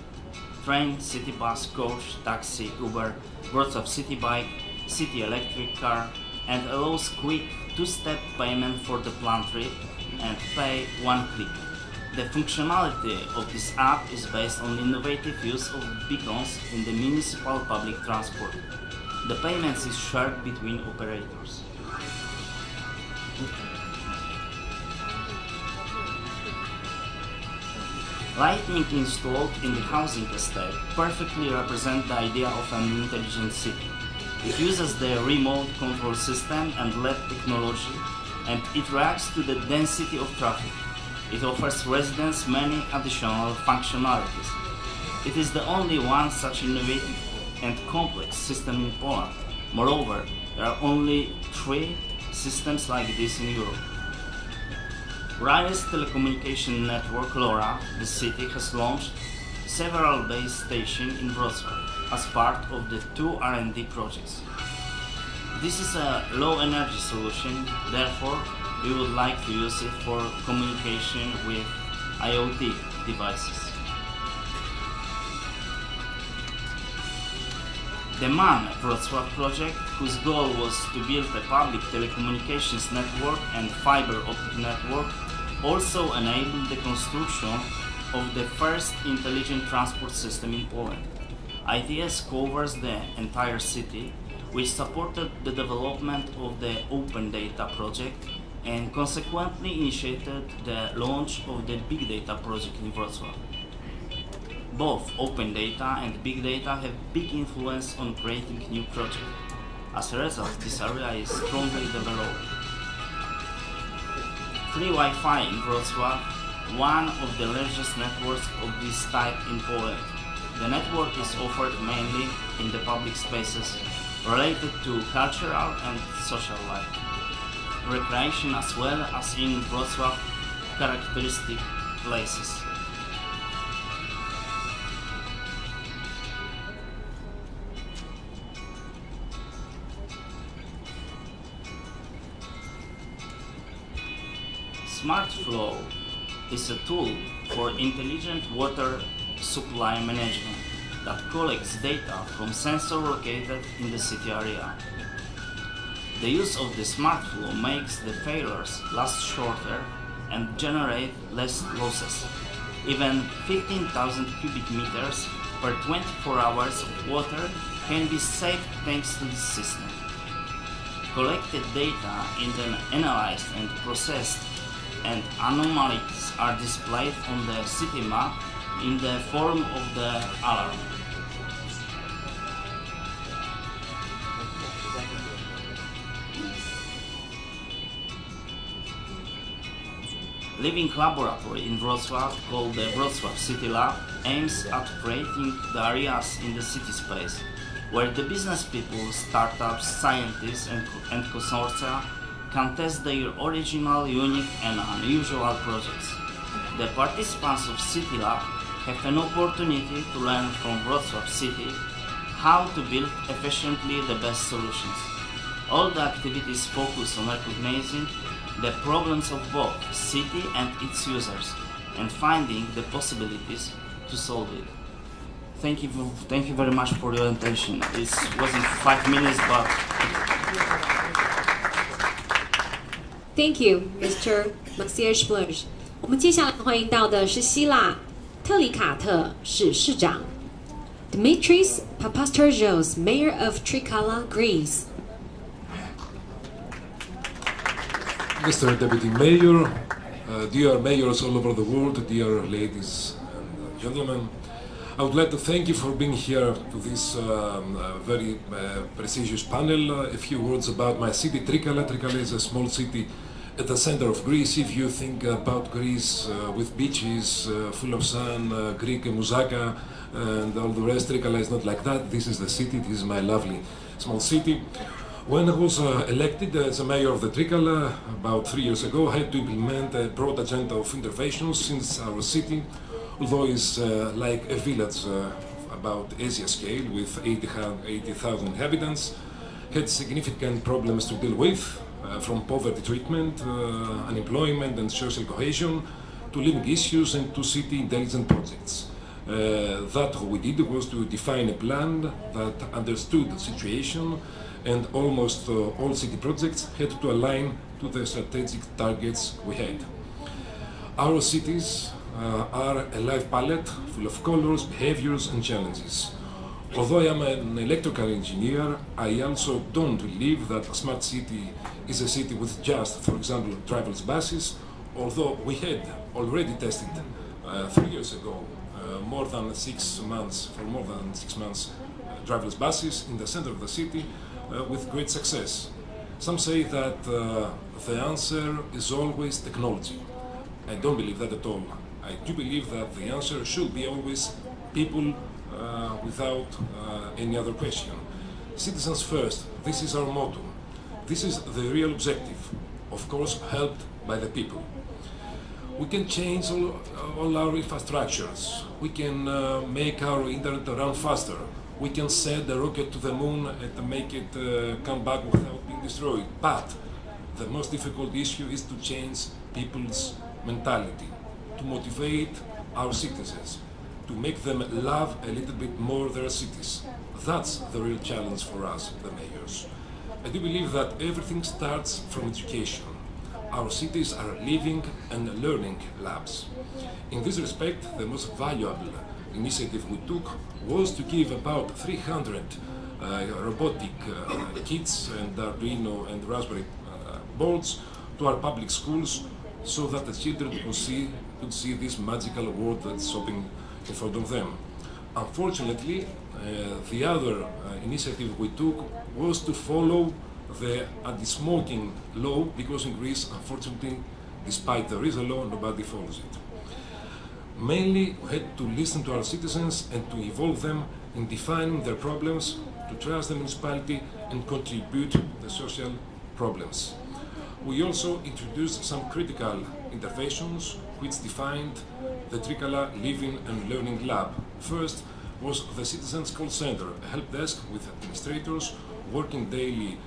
train, city bus, coach, taxi, Uber, Wrocław City Bike, city electric car, and allows quick two-step payment for the planned trip and pay one click. The functionality of this app is based on innovative use of beacons in the municipal public transport. The payments is shared between operators. Lighting installed in the housing estate perfectly represent the idea of an intelligent city. It uses the remote control system and LED technology, and it reacts to the density of traffic. It offers residents many additional functionalities. It is the only one such innovative and complex system in Poland. Moreover, there are only 3 systems like this in Europe. Wireless telecommunication network LoRa, the city has launched several base stations in Wrocław as part of the 2 R&D projects. This is a low energy solution, therefore we would like to use it for communication with IoT devices. The MAN Wrocław project, whose goal was to build a public telecommunications network and fiber optic network, also enabled the construction of the first intelligent transport system in Poland. ITS covers the entire city, which supported the development of the Open Data project and consequently initiated the launch of the Big Data project in Wrocław. Both Open Data and Big Data have big influence on creating new projects. As a result, this area is strongly developed. Free Wi-Fi in Wrocław, one of the largest networks of this type in Poland. The network is offered mainly in the public spaces related to cultural and social life, recreation as well as in Wrocław characteristic places. Smart Flow is a tool for intelligent water supply management that collects data from sensors located in the city area. The use of the Smart Flow makes the failures last shorter and generate less losses. Even 15,000 cubic meters per 24 hours of water can be saved thanks to this system. Collected data is then analyzed and processed, and anomalies are displayed on the city map in the form of the alarm. Living laboratory in Wrocław called the Wrocław City Lab aims at creating the areas in the city space where the business people, startups, scientists and consortia can test their original, unique and unusual projects. The participants of City Lab have an opportunity to learn from Wrocław City how to build efficiently the best solutions. All the activities focus on recognizing the problems of both city and its users and finding the possibilities to solve it. Thank you very much for your attention. It wasn't 5 minutes, but Thank you, Mr. Maxier Splurge。我们接下来欢迎到的是希腊特里卡特市市长 Dimitris Papastorgios, Mayor of Trikala, Greece. Mr. Deputy Mayor, dear mayors all over the world, dear ladies and gentlemen, I would like to thank you for being here to this very prestigious panel. A few words about my city, Trikala. Trikala is a small city at the center of Greece. If you think about Greece with beaches, full of sun, Greek moussaka, and all the rest, Trikala is not like that. This is the city. This is my lovely small city. When I was elected as a mayor of the Trikala about 3 years ago, I had to implement a broad agenda of interventions since our city, although it's like a village about Asia scale with 80,000 inhabitants, had significant problems to deal with, from poverty treatment, unemployment and social cohesion, to living issues and to city intelligent projects. That what we did was to define a plan that understood the situation, and almost all city projects had to align to the strategic targets we had. Our cities are a live palette full of colors, behaviors and challenges. Although I am an electrical engineer, I also don't believe that a smart city is a city with just, for example, driverless buses, although we had already tested 3 years ago for more than 6 months, driverless buses in the center of the city with great success. Some say that the answer is always technology. I don't believe that at all. I do believe that the answer should be always people without any other question. Citizens first, this is our motto. This is the real objective, of course helped by the people. We can change all our infrastructures. We can make our internet run faster. We can send a rocket to the moon and make it come back without being destroyed. But the most difficult issue is to change people's mentality, to motivate our citizens, to make them love a little bit more their cities. That's the real challenge for us, the mayors. I do believe that everything starts from education. Our cities are living and learning labs. In this respect, the most valuable initiative we took was to give about 300 robotic kits and Arduino and Raspberry boards to our public schools so that the children could see this magical world that's open in front of them. Unfortunately, the other initiative we took was to follow the anti-smoking law, because in Greece, unfortunately, despite there is a law, nobody follows it. Mainly, we had to listen to our citizens and to involve them in defining their problems, to trust the municipality and contribute to the social problems. We also introduced some critical interventions which defined the Trikala Living and Learning Lab. First was the Citizens Call Center, a help desk with administrators working daily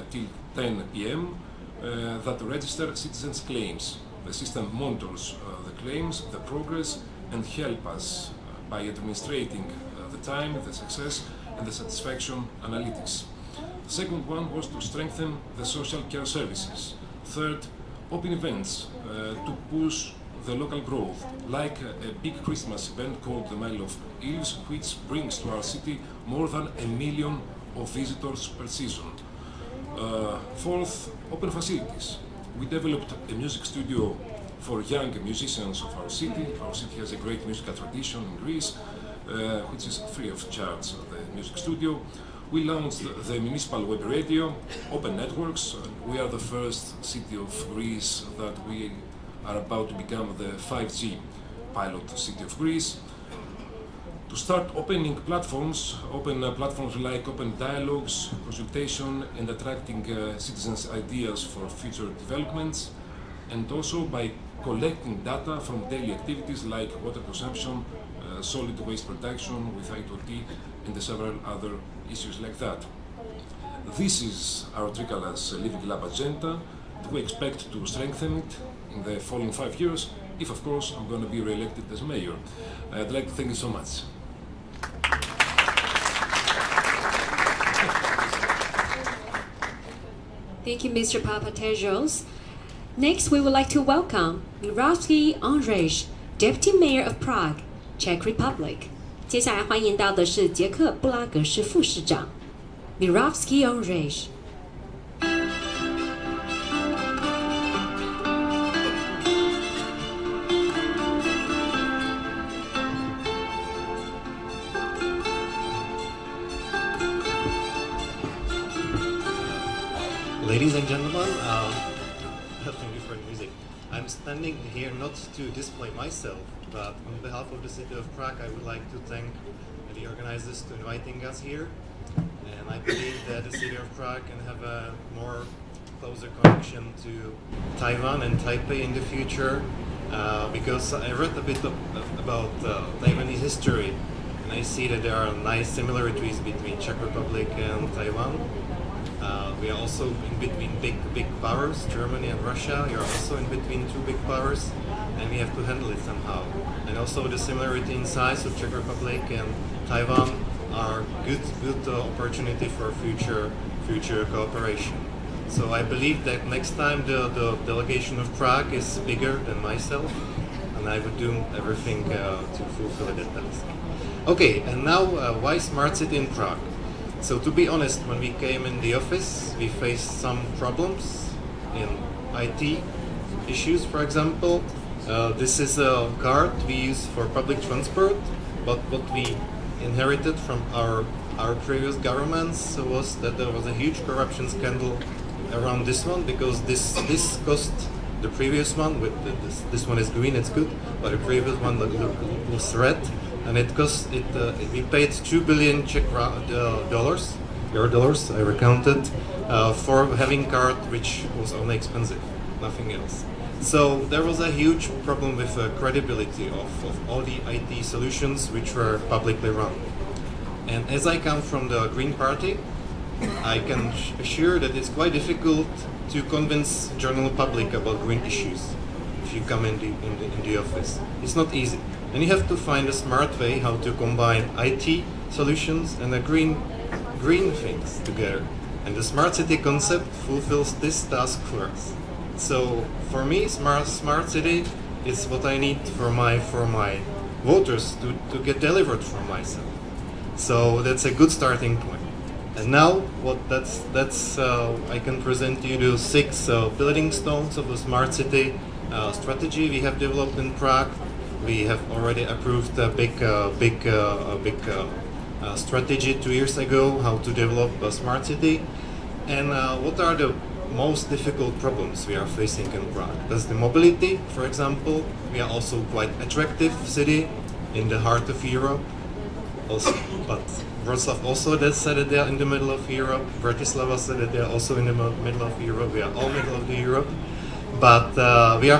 till 10 p.m. That register citizens' claims. The system monitors the claims, the progress, and help us by administrating the time, the success, and the satisfaction analytics. The second one was to strengthen the social care services. Third, open events to push the local growth, like a big Christmas event called the Mile of Eels, which brings to our city more than 1 million of visitors per season. Fourth, open facilities. We developed a music studio for young musicians of our city. Our city has a great musical tradition in Greece, which is free of charge, the music studio. We launched the municipal web radio, open networks. We are the first city of Greece that we are about to become the 5G pilot city of Greece. To start opening platforms, like open dialogues, consultation, and attracting citizens' ideas for future developments, and also by collecting data from daily activities like water consumption, solid waste production with IoT, and several other issues like that. This is our Trikala's Living Lab agenda. We expect to strengthen it in the following 5 years, if of course I'm going to be re-elected as mayor. I'd like to thank you so much. Thank you, Mr. Papatergios. Next, we would like to welcome Mirovsky Andrzej, Deputy Mayor of Prague, Czech Republic. 接下来欢迎到的是捷克布拉格市副市长 Mirovsky Andrzej. Ladies and gentlemen, thank you for the music. I'm standing here not to display myself, but on behalf of the city of Prague, I would like to thank the organizers for inviting us here. And I believe that the city of Prague can have a more closer connection to Taiwan and Taipei in the future, because I read a bit about Taiwanese history, and I see that there are nice similarities between Czech Republic and Taiwan. We are also in between big powers, Germany and Russia. We are also in between two big powers, and we have to handle it somehow. And also the similarity in size of Czech Republic and Taiwan are good opportunity for future cooperation. So I believe that next time the delegation of Prague is bigger than myself, and I would do everything to fulfill that task. Okay, and now why Smart City in Prague? So to be honest, when we came in the office, we faced some problems in IT issues, for example. This is a card we use for public transport, but what we inherited from our previous governments was that there was a huge corruption scandal around this one, because this cost the previous one, with this one is green, it's good, but the previous one was red. And it cost we paid $2 billion Czech dollars, I recounted, for having card which was only expensive, nothing else. So there was a huge problem with credibility of all the IT solutions which were publicly run. And as I come from the Green Party, I can assure that it's quite difficult to convince general public about green issues if you come in the office. It's not easy. And you have to find a smart way how to combine IT solutions and the green things together. And the smart city concept fulfills this task for us. So for me, smart city is what I need for my voters to get delivered from myself. So that's a good starting point. And now I can present you the 6 building stones of the smart city strategy we have developed in Prague. We have already approved a big strategy 2 years ago how to develop a smart city. And what are the most difficult problems we are facing in Prague? That's the mobility, for example. We are also quite attractive city in the heart of Europe. Also, but Wrocław also that said that they are in the middle of Europe. Bratislava said that they are also in the middle of Europe. We are all middle of the Europe. But we are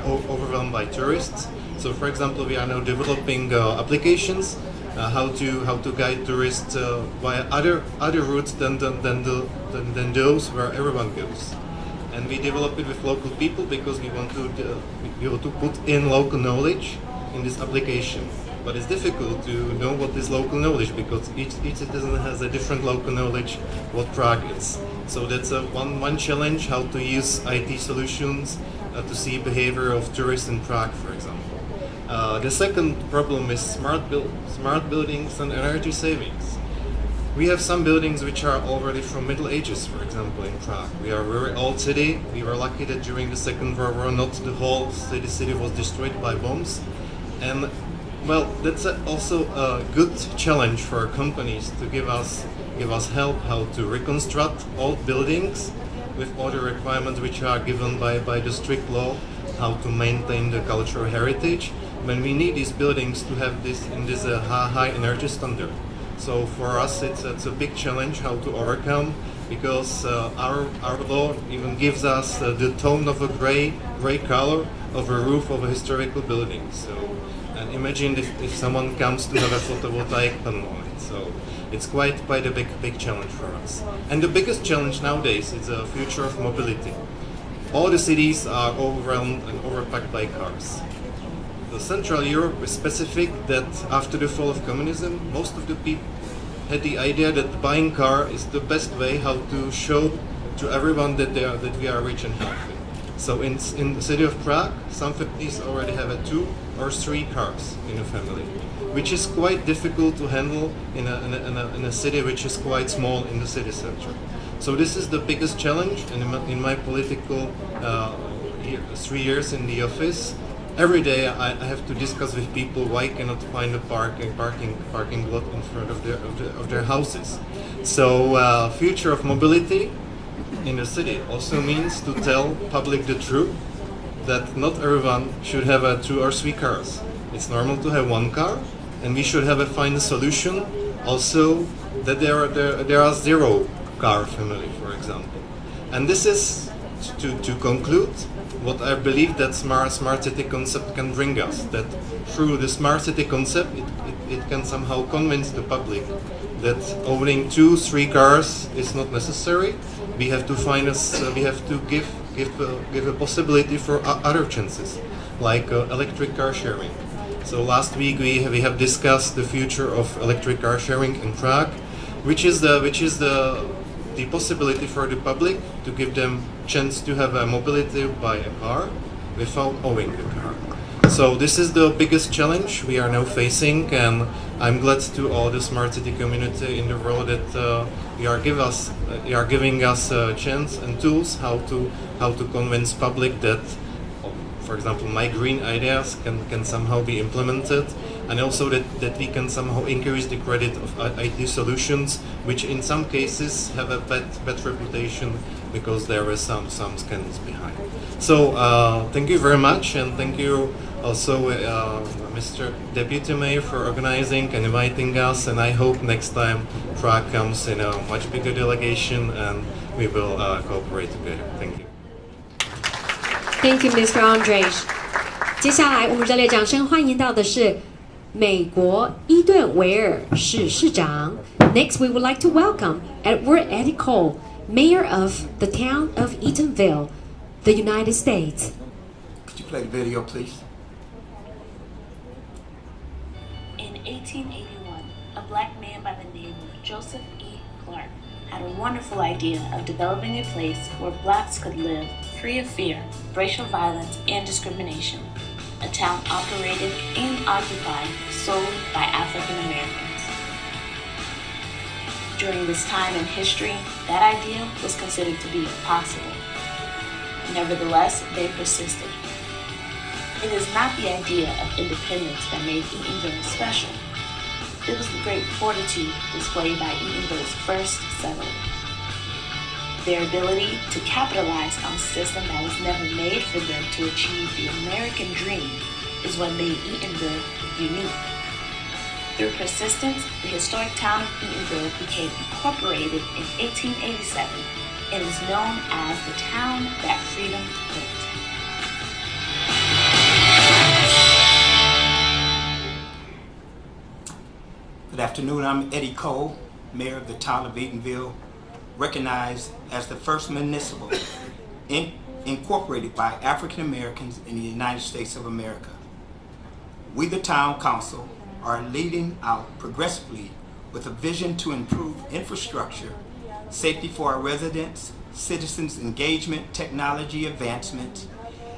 overwhelmed by tourists. So, for example, we are now developing applications how to guide tourists via other routes than those where everyone goes. And we develop it with local people because we want to put in local knowledge in this application. But it's difficult to know what is local knowledge because each citizen has a different local knowledge what Prague is. So that's one challenge, how to use IT solutions to see behavior of tourists in Prague, for example. The second problem is smart buildings and energy savings. We have some buildings which are already from Middle Ages, for example, in Prague. We are a very old city. We were lucky that during the Second World War not the whole city was destroyed by bombs. And well, that's also a good challenge for companies to give us help how to reconstruct old buildings with all the requirements which are given by the strict law, how to maintain the cultural heritage. When we need these buildings to have this high energy standard. So for us, it's a big challenge how to overcome because our law even gives us the tone of a gray color of a roof of a historical building. So. And imagine if someone comes to have a photovoltaic panel on it. So it's quite a big challenge for us. And the biggest challenge nowadays is the future of mobility. All the cities are overwhelmed and overpacked by cars. The Central Europe is specific that after the fall of communism, most of the people had the idea that buying car is the best way how to show to everyone that we are rich and healthy. So in the city of Prague, some families already have 2 or 3 cars in a family, which is quite difficult to handle in a city which is quite small in the city center. So this is the biggest challenge in my political 3 years in the office. Every day I have to discuss with people why I cannot find a parking lot in front of their houses. So future of mobility in the city also means to tell public the truth that not everyone should have 2 or 3 cars. It's normal to have 1 car, and we should find a solution also that there are 0 car family, for example. And this is to conclude what I believe that smart city concept can bring us. That through the smart city concept, it can somehow convince the public that owning 2-3 cars is not necessary. We have to we have to give a possibility for other chances, like electric car sharing. So last week we have discussed the future of electric car sharing in Prague, which is the possibility for the public to give them chance to have a mobility by a car without owning the car. So this is the biggest challenge we are now facing, and I'm glad to all the smart city community in the world that you are giving us a chance and tools how to convince public that, for example, my green ideas can somehow be implemented, and also that we can somehow increase the credit of IT solutions, which in some cases have a bad reputation because there are some scandals behind. So thank you very much, and thank you also Mr. Deputy Mayor for organizing and inviting us, and I hope next time Prague comes in a much bigger delegation and we will cooperate together. Thank you. Thank you, Mr. Andres. 接下来我们热烈掌声欢迎到的是美国伊顿维尔市市长。Next, we would like to welcome Edward Eddie Cole, Mayor of the town of Eatonville, the United States. Could you play the video, please? In 1881, a black man by the name of Joseph E. Clark had a wonderful idea of developing a place where blacks could live free of fear, racial violence, and discrimination. A town operated and occupied solely by African Americans. During this time in history, that idea was considered to be impossible. Nevertheless, they persisted. It is not the idea of independence that made Eatonville special. It was the great fortitude displayed by Eatonville's first settlers. Their ability to capitalize on a system that was never made for them to achieve the American dream is what made Eatonville unique. Through persistence, the historic town of Eatonville became incorporated in 1887 and is known as the town that freedom built. Good afternoon, I'm Eddie Cole, Mayor of the town of Eatonville, recognized as the first municipal incorporated by African Americans in the United States of America. We, the Town Council, are leading out progressively with a vision to improve infrastructure, safety for our residents, citizens' engagement, technology advancements,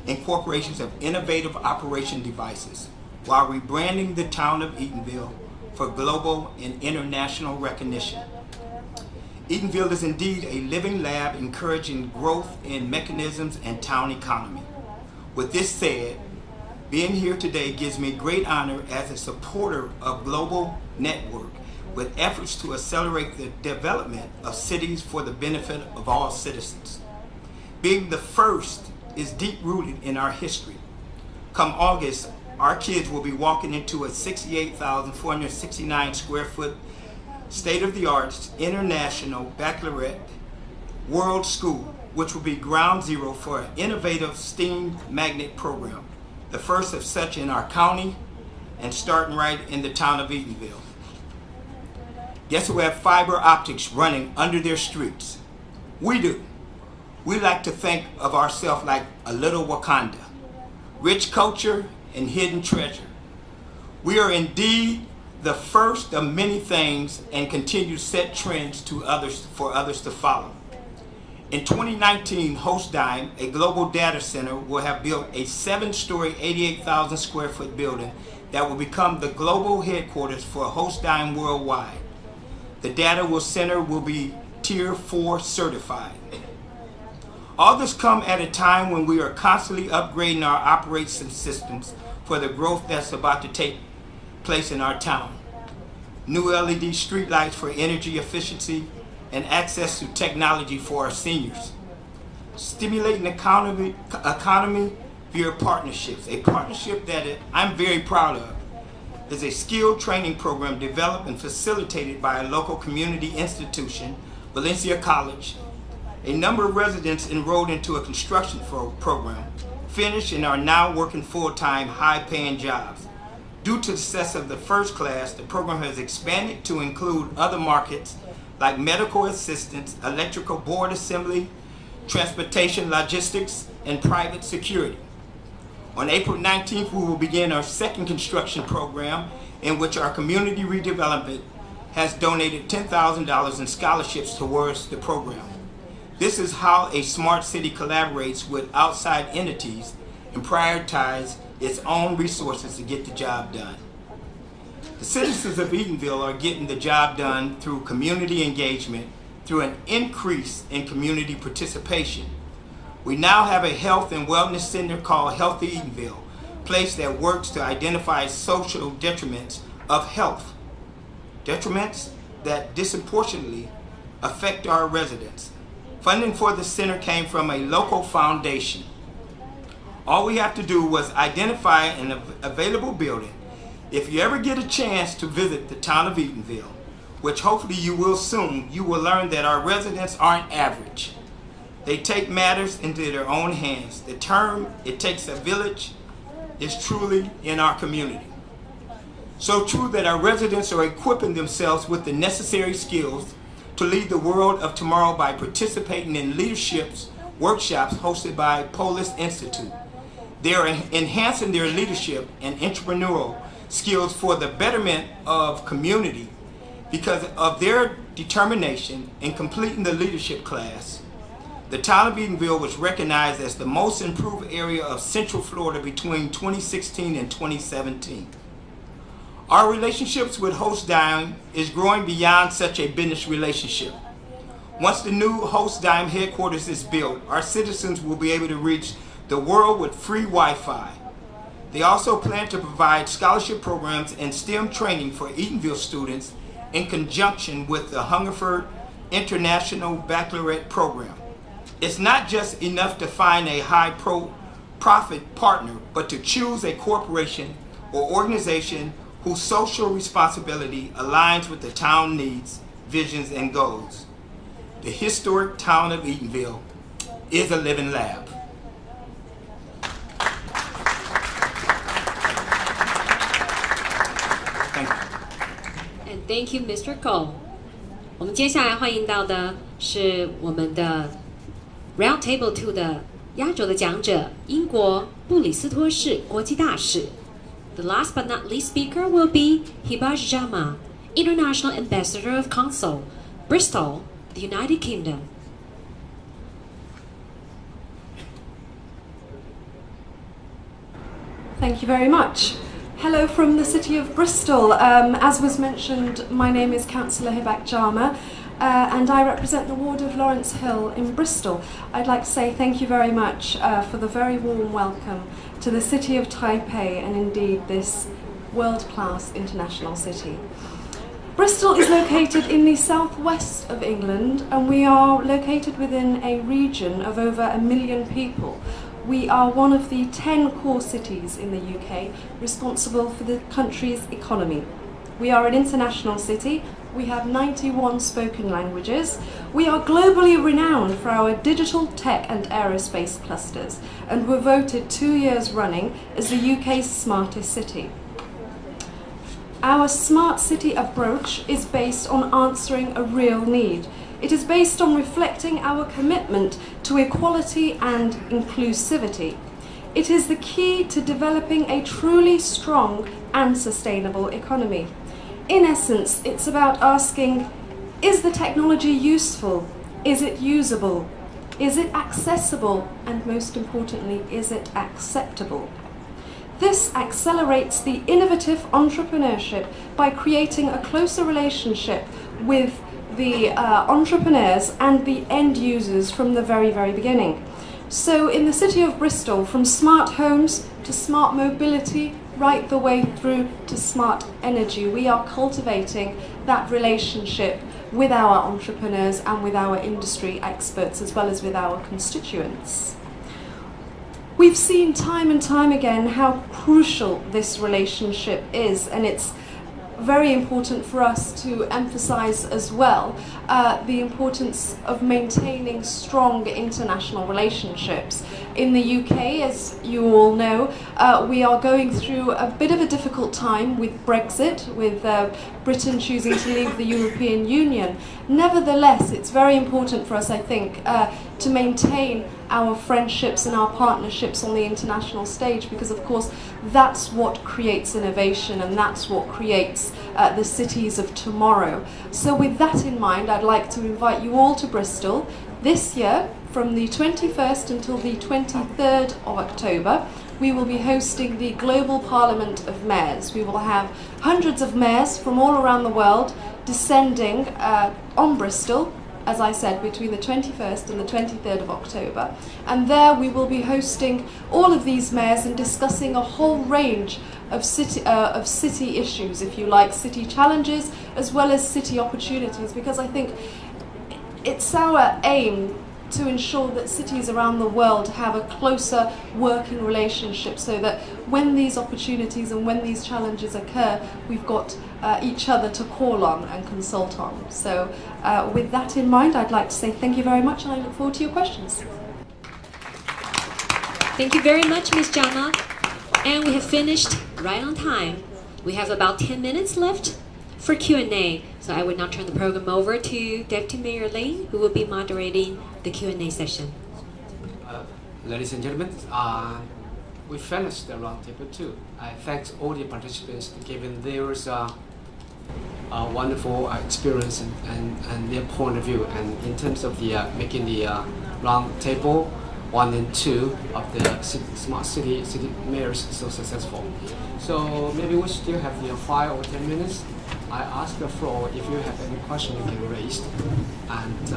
incorporations of innovative operation devices, while rebranding the town of Eatonville for global and international recognition. Eatonville is indeed a living lab encouraging growth in mechanisms and town economy. With this said, being here today gives me great honor as a supporter of Global Network with efforts to accelerate the development of cities for the benefit of all citizens. Being the first is deep-rooted in our history. Come August, our kids will be walking into a 68,469 square foot state-of-the-art international baccalaureate world school, which will be ground zero for an innovative STEAM magnet program, the first of such in our county and starting right in the town of Eatonville. Guess who have fiber optics running under their streets? We do. We like to think of ourselves like a little Wakanda, rich culture and hidden treasure. We are indeed the first of many things and continue to set trends for others to follow. In 2019, Hostdime, a global data center, will have built a 7-story, 88,000 square foot building that will become the global headquarters for Hostdime worldwide. The data center will be Tier 4 certified. All this come at a time when we are constantly upgrading our operating systems for the growth that's about to take place in our town. New LED streetlights for energy efficiency and access to technology for our seniors. Stimulating economy via partnerships. A partnership that I'm very proud of is a skilled training program developed and facilitated by a local community institution, Valencia College. A number of residents enrolled into a construction program, finished and are now working full-time, high-paying jobs. Due to the success of the first class, the program has expanded to include other markets like medical assistance, electrical board assembly, transportation logistics, and private security. On April 19th, we will begin our second construction program in which our community redevelopment has donated $10,000 in scholarships towards the program. This is how a smart city collaborates with outside entities and prioritizes its own resources to get the job done. The citizens of Eatonville are getting the job done through community engagement, through an increase in community participation. We now have a health and wellness center called Healthy Eatonville, a place that works to identify social detriments of health, detriments that disproportionately affect our residents. Funding for the center came from a local foundation. All we have to do was identify an available building. If you ever get a chance to visit the town of Eatonville, which hopefully you will soon, you will learn that our residents aren't average. They take matters into their own hands. The term, "it takes a village," is truly in our community. So true that our residents are equipping themselves with the necessary skills to lead the world of tomorrow by participating in leadership workshops hosted by Polis Institute. They are enhancing their leadership and entrepreneurial skills for the betterment of community because of their determination in completing the leadership class. The town of Eatonville was recognized as the most improved area of Central Florida between 2016 and 2017. Our relationships with Hostdime is growing beyond such a business relationship. Once the new Hostdime headquarters is built, our citizens will be able to reach the world with free Wi-Fi. They also plan to provide scholarship programs and STEM training for Eatonville students in conjunction with the Hungerford International Baccalaureate program. It's not just enough to find a high-profit partner, but to choose a corporation or organization whose social responsibility aligns with the town needs, visions, and goals. The historic town of Eatonville is a living lab. And thank you, Mr. Cole. 我们接下来欢迎到的是我们的 Round Table 2的压轴的讲者，英国布里斯托市国际大使。The last but not least speaker will be Hibaj Jama, International Ambassador of Council, Bristol, the United Kingdom. Thank you very much. Hello from the city of Bristol. As was mentioned, my name is Councillor Hibaj Jama, and I represent the ward of Lawrence Hill in Bristol. I'd like to say thank you very much for the very warm welcome to the city of Taipei and indeed this world-class international city. Bristol is located in the southwest of England, and we are located within a region of over 1 million people. We are one of the 10 core cities in the UK responsible for the country's economy. We are an international city. We have 91 spoken languages. We are globally renowned for our digital, tech and aerospace clusters, and were voted 2 years running as the UK's smartest city. Our smart city approach is based on answering a real need. It is based on reflecting our commitment to equality and inclusivity. It is the key to developing a truly strong and sustainable economy. In essence, it's about asking, is the technology useful? Is it usable? Is it accessible? And most importantly, is it acceptable? This accelerates the innovative entrepreneurship by creating a closer relationship with the entrepreneurs and the end users from the very, very beginning. So in the city of Bristol, from smart homes to smart mobility, right the way through to smart energy, we are cultivating that relationship with our entrepreneurs and with our industry experts, as well as with our constituents. We've seen time and time again how crucial this relationship is, and it's very important for us to emphasize as well the importance of maintaining strong international relationships. In the UK, as you all know, we are going through a bit of a difficult time with Brexit, with Britain choosing to leave the European Union. Nevertheless, it's very important for us, I think, to maintain our friendships and our partnerships on the international stage, because of course that's what creates innovation and that's what creates the cities of tomorrow. So with that in mind, I'd like to invite you all to Bristol this year from the 21st until the 23rd of October. We will be hosting the Global Parliament of Mayors. We will have hundreds of mayors from all around the world descending on Bristol, as I said, between the 21st and the 23rd of October. And there we will be hosting all of these mayors and discussing a whole range of city issues, if you like, city challenges, as well as city opportunities, because I think it's our aim to ensure that cities around the world have a closer working relationship, so that when these opportunities and when these challenges occur, we've got each other to call on and consult on. So with that in mind, I'd like to say thank you very much, and I look forward to your questions. Thank you very much, Ms. Jama. And we have finished right on time. We have about 10 minutes left for Q&A. So I would now turn the program over to Deputy Mayor Lane, who will be moderating the Q&A session. Ladies and gentlemen, we finished the roundtable 2. I thank all the participants for giving their wonderful experience and their point of view. And in terms of the making the roundtable 1 and 2 of the smart city mayors so successful. So maybe we still have the 5 or 10 minutes. I ask the floor if you have any question you can raise, and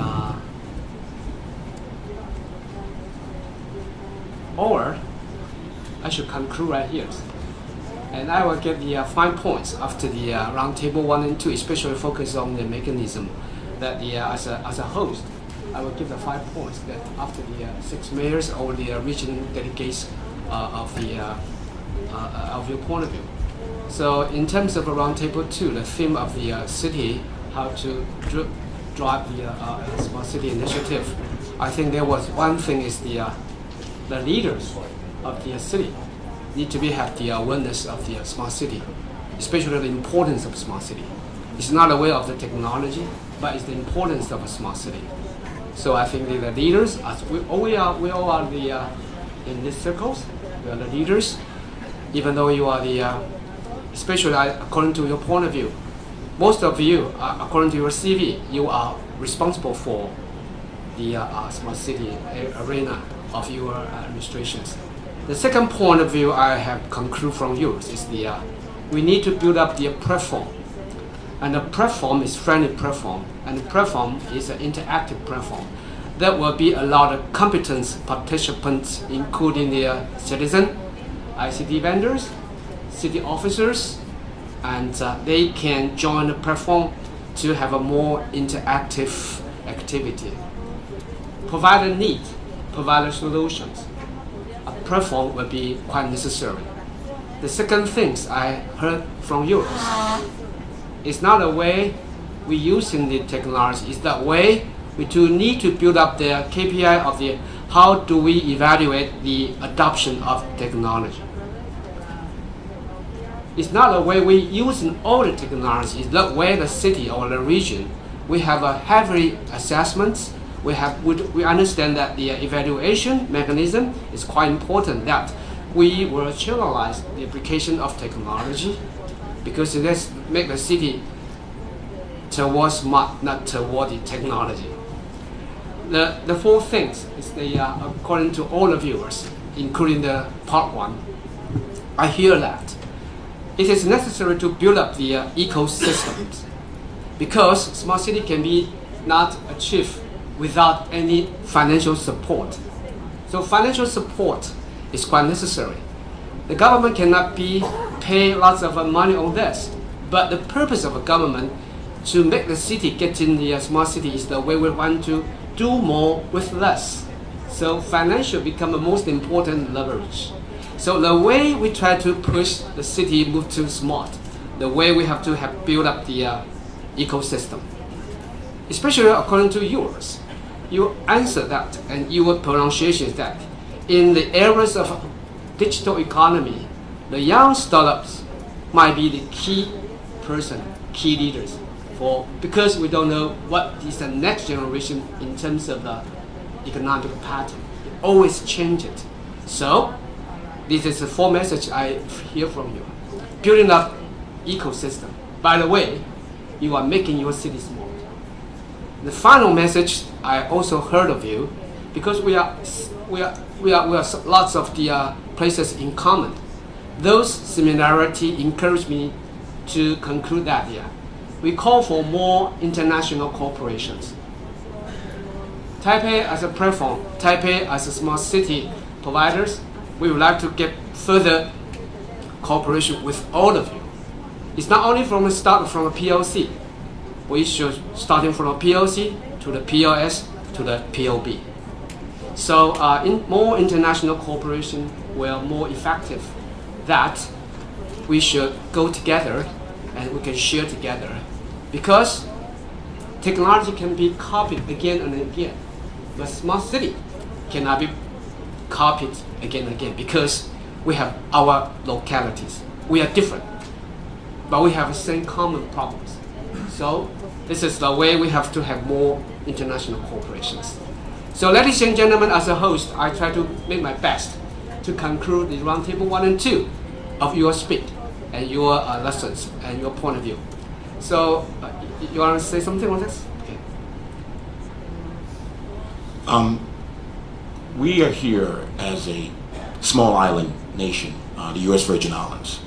or I should conclude right here, and I will get the 5 points after the roundtable 1 and 2, especially focus on the mechanism that the as a host. I will give the 5 points that after the 6 mayors or the regional delegates of your point of view. So in terms of a roundtable 2, the theme of the city, how to drive the smart city initiative, I think there was one thing is the leaders of the city need to have the awareness of the smart city, especially the importance of smart city. It's not a way of the technology, but it's the importance of a smart city. So I think the leaders, as we all are the in these circles, we are the leaders. Even though you are the, especially according to your point of view, most of you, according to your CV, you are responsible for the smart city arena of your administrations. The second point of view I have concluded from yours is we need to build up the platform. And the platform is friendly platform, and the platform is an interactive platform. That will be a lot of competent participants, including the citizen, ICT vendors, city officers, and they can join the platform to have a more interactive activity. Provide a need, provide a solutions. A platform will be quite necessary. The second things I heard from you is not a way we using the technology, it's that way we do need to build up the KPI of the how do we evaluate the adoption of technology. It's not a way we using all the technology, it's that way the city or the region, we have a heavy assessments, we understand that the evaluation mechanism is quite important, that we will channelize the application of technology, because let's make the city towards smart, not toward the technology. the four things is according to all the viewers, including the part one. I hear that it is necessary to build up the ecosystems because smart city can be not achieved without any financial support. So financial support is quite necessary. The government cannot pay lots of money on this, but the purpose of a government to make the city get in the smart city is the way we want to do more with less. So financial become the most important leverage. So the way we try to push the city move to smart, the way we have to build up the ecosystem. Especially according to yours, you answer that and your pronunciation is that in the areas of digital economy, the young startups might be the key leaders because we don't know what is the next generation in terms of the economic pattern. It always changes. So this is the four message I hear from you. Building up ecosystem. By the way, you are making your city smart. The final message I also heard of you, because we are lots of the places in common. Those similarity encourage me to conclude that we call for more international corporations. Taipei as a platform, Taipei as a smart city providers, we would like to get further cooperation with all of you. It's not only from the start from a POC. We should starting from a POC to the POS to the POB. So more international cooperation will more effective. That we should go together and we can share together. Because technology can be copied again and again, but smart city cannot be copied again and again because we have our localities. We are different, but we have the same common problems. So this is the way we have to have more international corporations. So ladies and gentlemen, as a host, I try to make my best to conclude the roundtable 1 and 2 of your speech and your lessons and your point of view. So you want to say something on this? Okay. We are here as a small island nation, the U.S. Virgin Islands.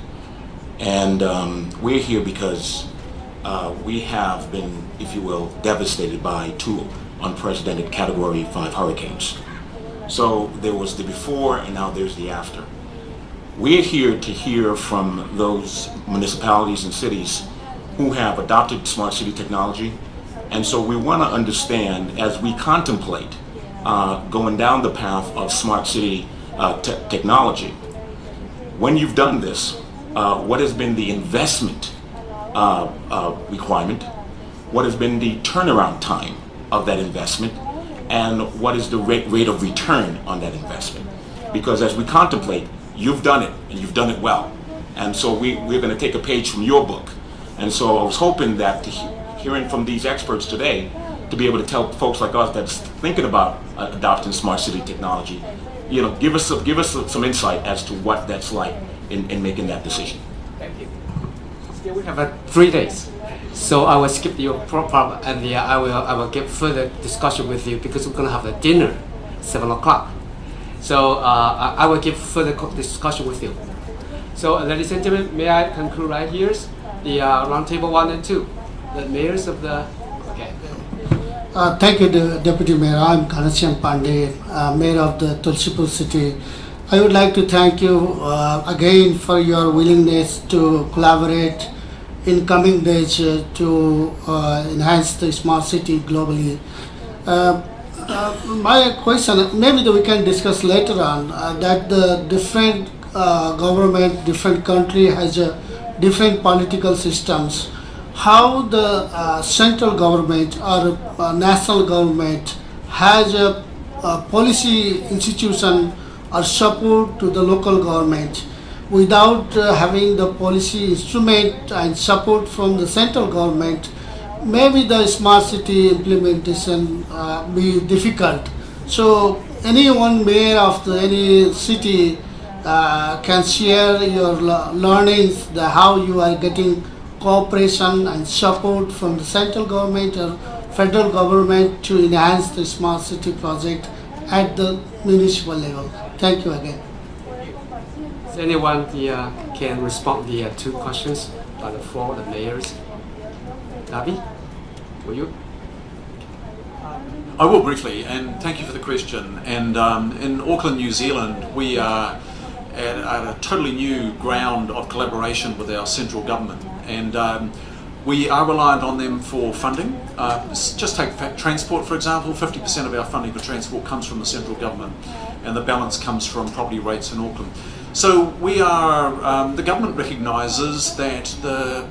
And we're here because we have been, if you will, devastated by 2 unprecedented Category 5 hurricanes. So there was the before and now there's the after. We're here to hear from those municipalities and cities who have adopted smart city technology. And so we want to understand as we contemplate going down the path of smart city technology. When you've done this, what has been the investment requirement? What has been the turnaround time of that investment? And what is the rate of return on that investment? Because as we contemplate, you've done it and you've done it well. And so we're going to take a page from your book. And so I was hoping that hearing from these experts today, to be able to tell folks like us that's thinking about adopting smart city technology, give us some insight as to what that's like in making that decision. Thank you. Still, we have 3 days, so I will skip your problem and I will get further discussion with you because we're going to have a dinner, 7 o'clock. So I will give further discussion with you. So ladies and gentlemen, may I conclude right here? The roundtable 1 and 2, the mayors of the. Okay. Thank you, Deputy Mayor. I'm Ghanashyam Pandey, Mayor of the Tulsipur City. I would like to thank you again for your willingness to collaborate in coming days to enhance the smart city globally. My question, maybe we can discuss later on, that the different government, different country has different political systems. How the central government or national government has a policy institution or support to the local government without having the policy instrument and support from the central government, maybe the smart city implementation be difficult. So any one mayor of any city can share your learnings, how you are getting cooperation and support from the central government or federal government to enhance the smart city project at the municipal level? Thank you again. Is anyone can respond the two questions by the four the mayors? Davi, will you? I will briefly, and thank you for the question. And in Auckland, New Zealand, we are at a totally new ground of collaboration with our central government, and we are reliant on them for funding. Just take transport, for example. 50% of our funding for transport comes from the central government, and the balance comes from property rates in Auckland. So we are, the government recognises that the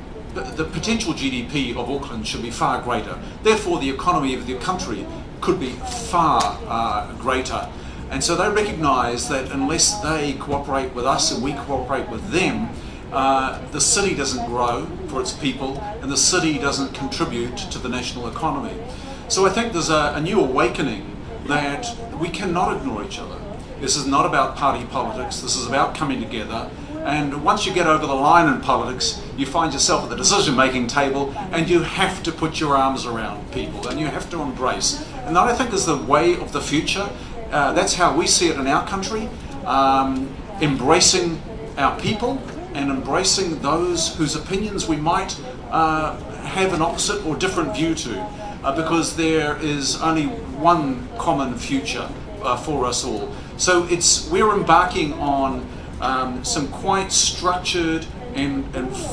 potential GDP of Auckland should be far greater. Therefore, the economy of the country could be far greater. And so they recognise that unless they cooperate with us and we cooperate with them, the city doesn't grow for its people and the city doesn't contribute to the national economy. So I think there's a new awakening that we cannot ignore each other. This is not about party politics, this is about coming together. And once you get over the line in politics, you find yourself at the decision-making table and you have to put your arms around people and you have to embrace. And that, I think, is the way of the future. That's how we see it in our country, embracing our people and embracing those whose opinions we might have an opposite or different view to, because there is only one common future for us all. So we're embarking on some quite structured and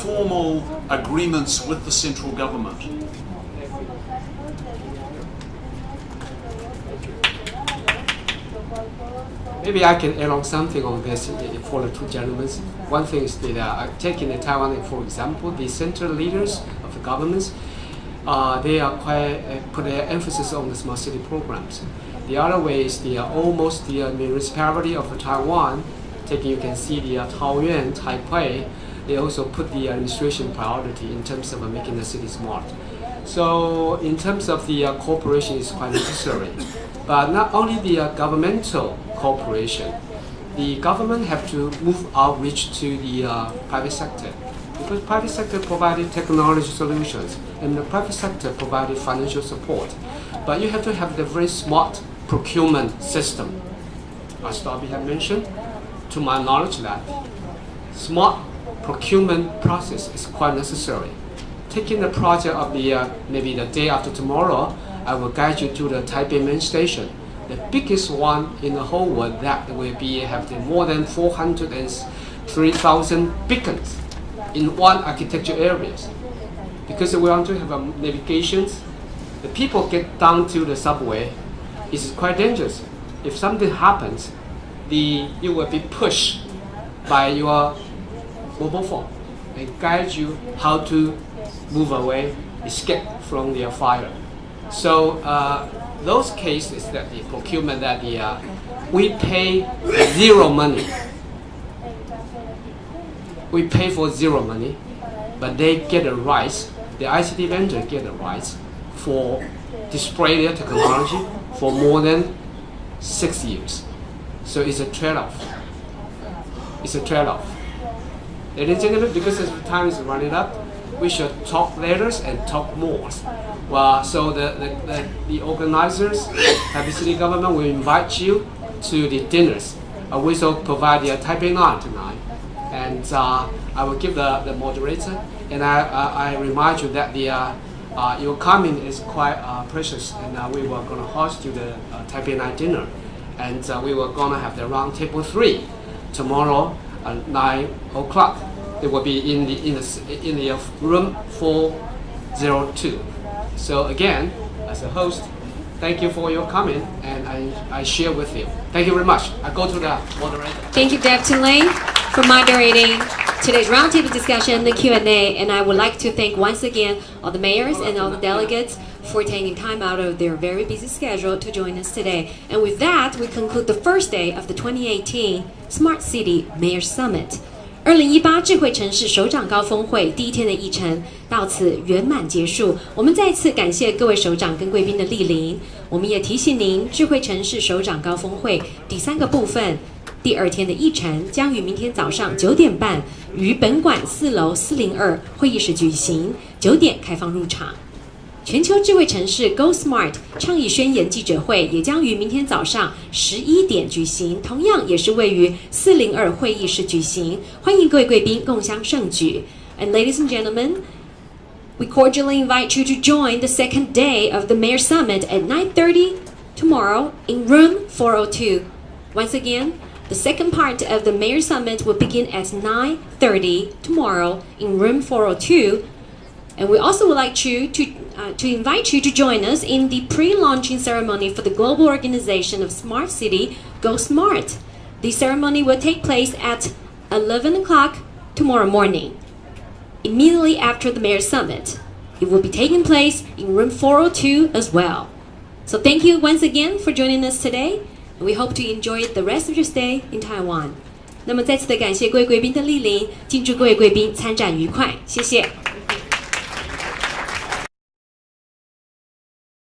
formal agreements with the central government. Maybe I can add on something on this for the two gentlemen. One thing is that taking Taiwan for example, the central leaders of the governments, they are quite put their emphasis on the smart city programs. The other way is almost the municipality of Taiwan. You can see the Taoyuan, Taipei, they also put the administration priority in terms of making the city smart. So in terms of the cooperation is quite necessary. But not only the governmental cooperation, the government have to move outreach to the private sector. Because private sector provided technology solutions and the private sector provided financial support. But you have to have the very smart procurement system. As Darby had mentioned, to my knowledge, that smart procurement process is quite necessary. Taking the project of maybe the day after tomorrow, I will guide you to the Taipei main station, the biggest one in the whole world that will have more than 403,000 beacons in one architecture areas. Because we want to have navigations, the people get down to the subway, it's quite dangerous. If something happens, you will be pushed by your mobile phone and guide you how to move away, escape from the fire. So those cases that the procurement that we pay zero money. We pay for zero money, but they get a rights. The ICT vendor get a rights for display their technology for more than 6 years. So it's a trade-off. It's a trade-off. Ladies and gentlemen, because the time is running up, we should talk later and talk more. Well, so the organizers, Taipei City government will invite you to the dinners. We also provide the Taipei 9 tonight. And I will give the moderator, and I remind you that your coming is quite precious, and we were going to host you the Taipei 9 dinner. And we were going to have the round table 3 tomorrow at 9 o'clock. It will be in the room 402. So again, as a host, thank you for your coming, and I share with you. Thank you very much. I go to the moderator. Thank you, Deputy Lane, for moderating today's roundtable discussion, the Q&A, and I would like to thank once again all the mayors and all the delegates for taking time out of their very busy schedule to join us today. And with that, we conclude the first day of the 2018 Smart City Mayor Summit. 2018智慧城市首长高峰会第一天的议程到此圆满结束。我们再次感谢各位首长跟贵宾的莅临。我们也提醒您，智慧城市首长高峰会第3个部分第2天的议程将于明天早上9点半于本馆4楼402会议室举行，9点开放入场。全球智慧城市 Go Smart 倡议宣言记者会也将于明天早上11点举行，同样也是位于402会议室举行，欢迎各位贵宾共襄盛举。And ladies and gentlemen, we cordially invite you to join the second day of the Mayor Summit at 9:30 tomorrow in room 402. Once again, the second part of the Mayor Summit will begin at 9:30 tomorrow in room 402. And we also would like you to invite you to join us in the pre-launching ceremony for the global organization of Smart City, Go Smart. The ceremony will take place at 11 o'clock tomorrow morning, immediately after the Mayor Summit. It will be taking place in room 402 as well. So thank you once again for joining us today, and we hope to enjoy the rest of your stay in Taiwan. 那么再次的感谢各位贵宾的莅临，敬祝各位贵宾参展愉快，谢谢。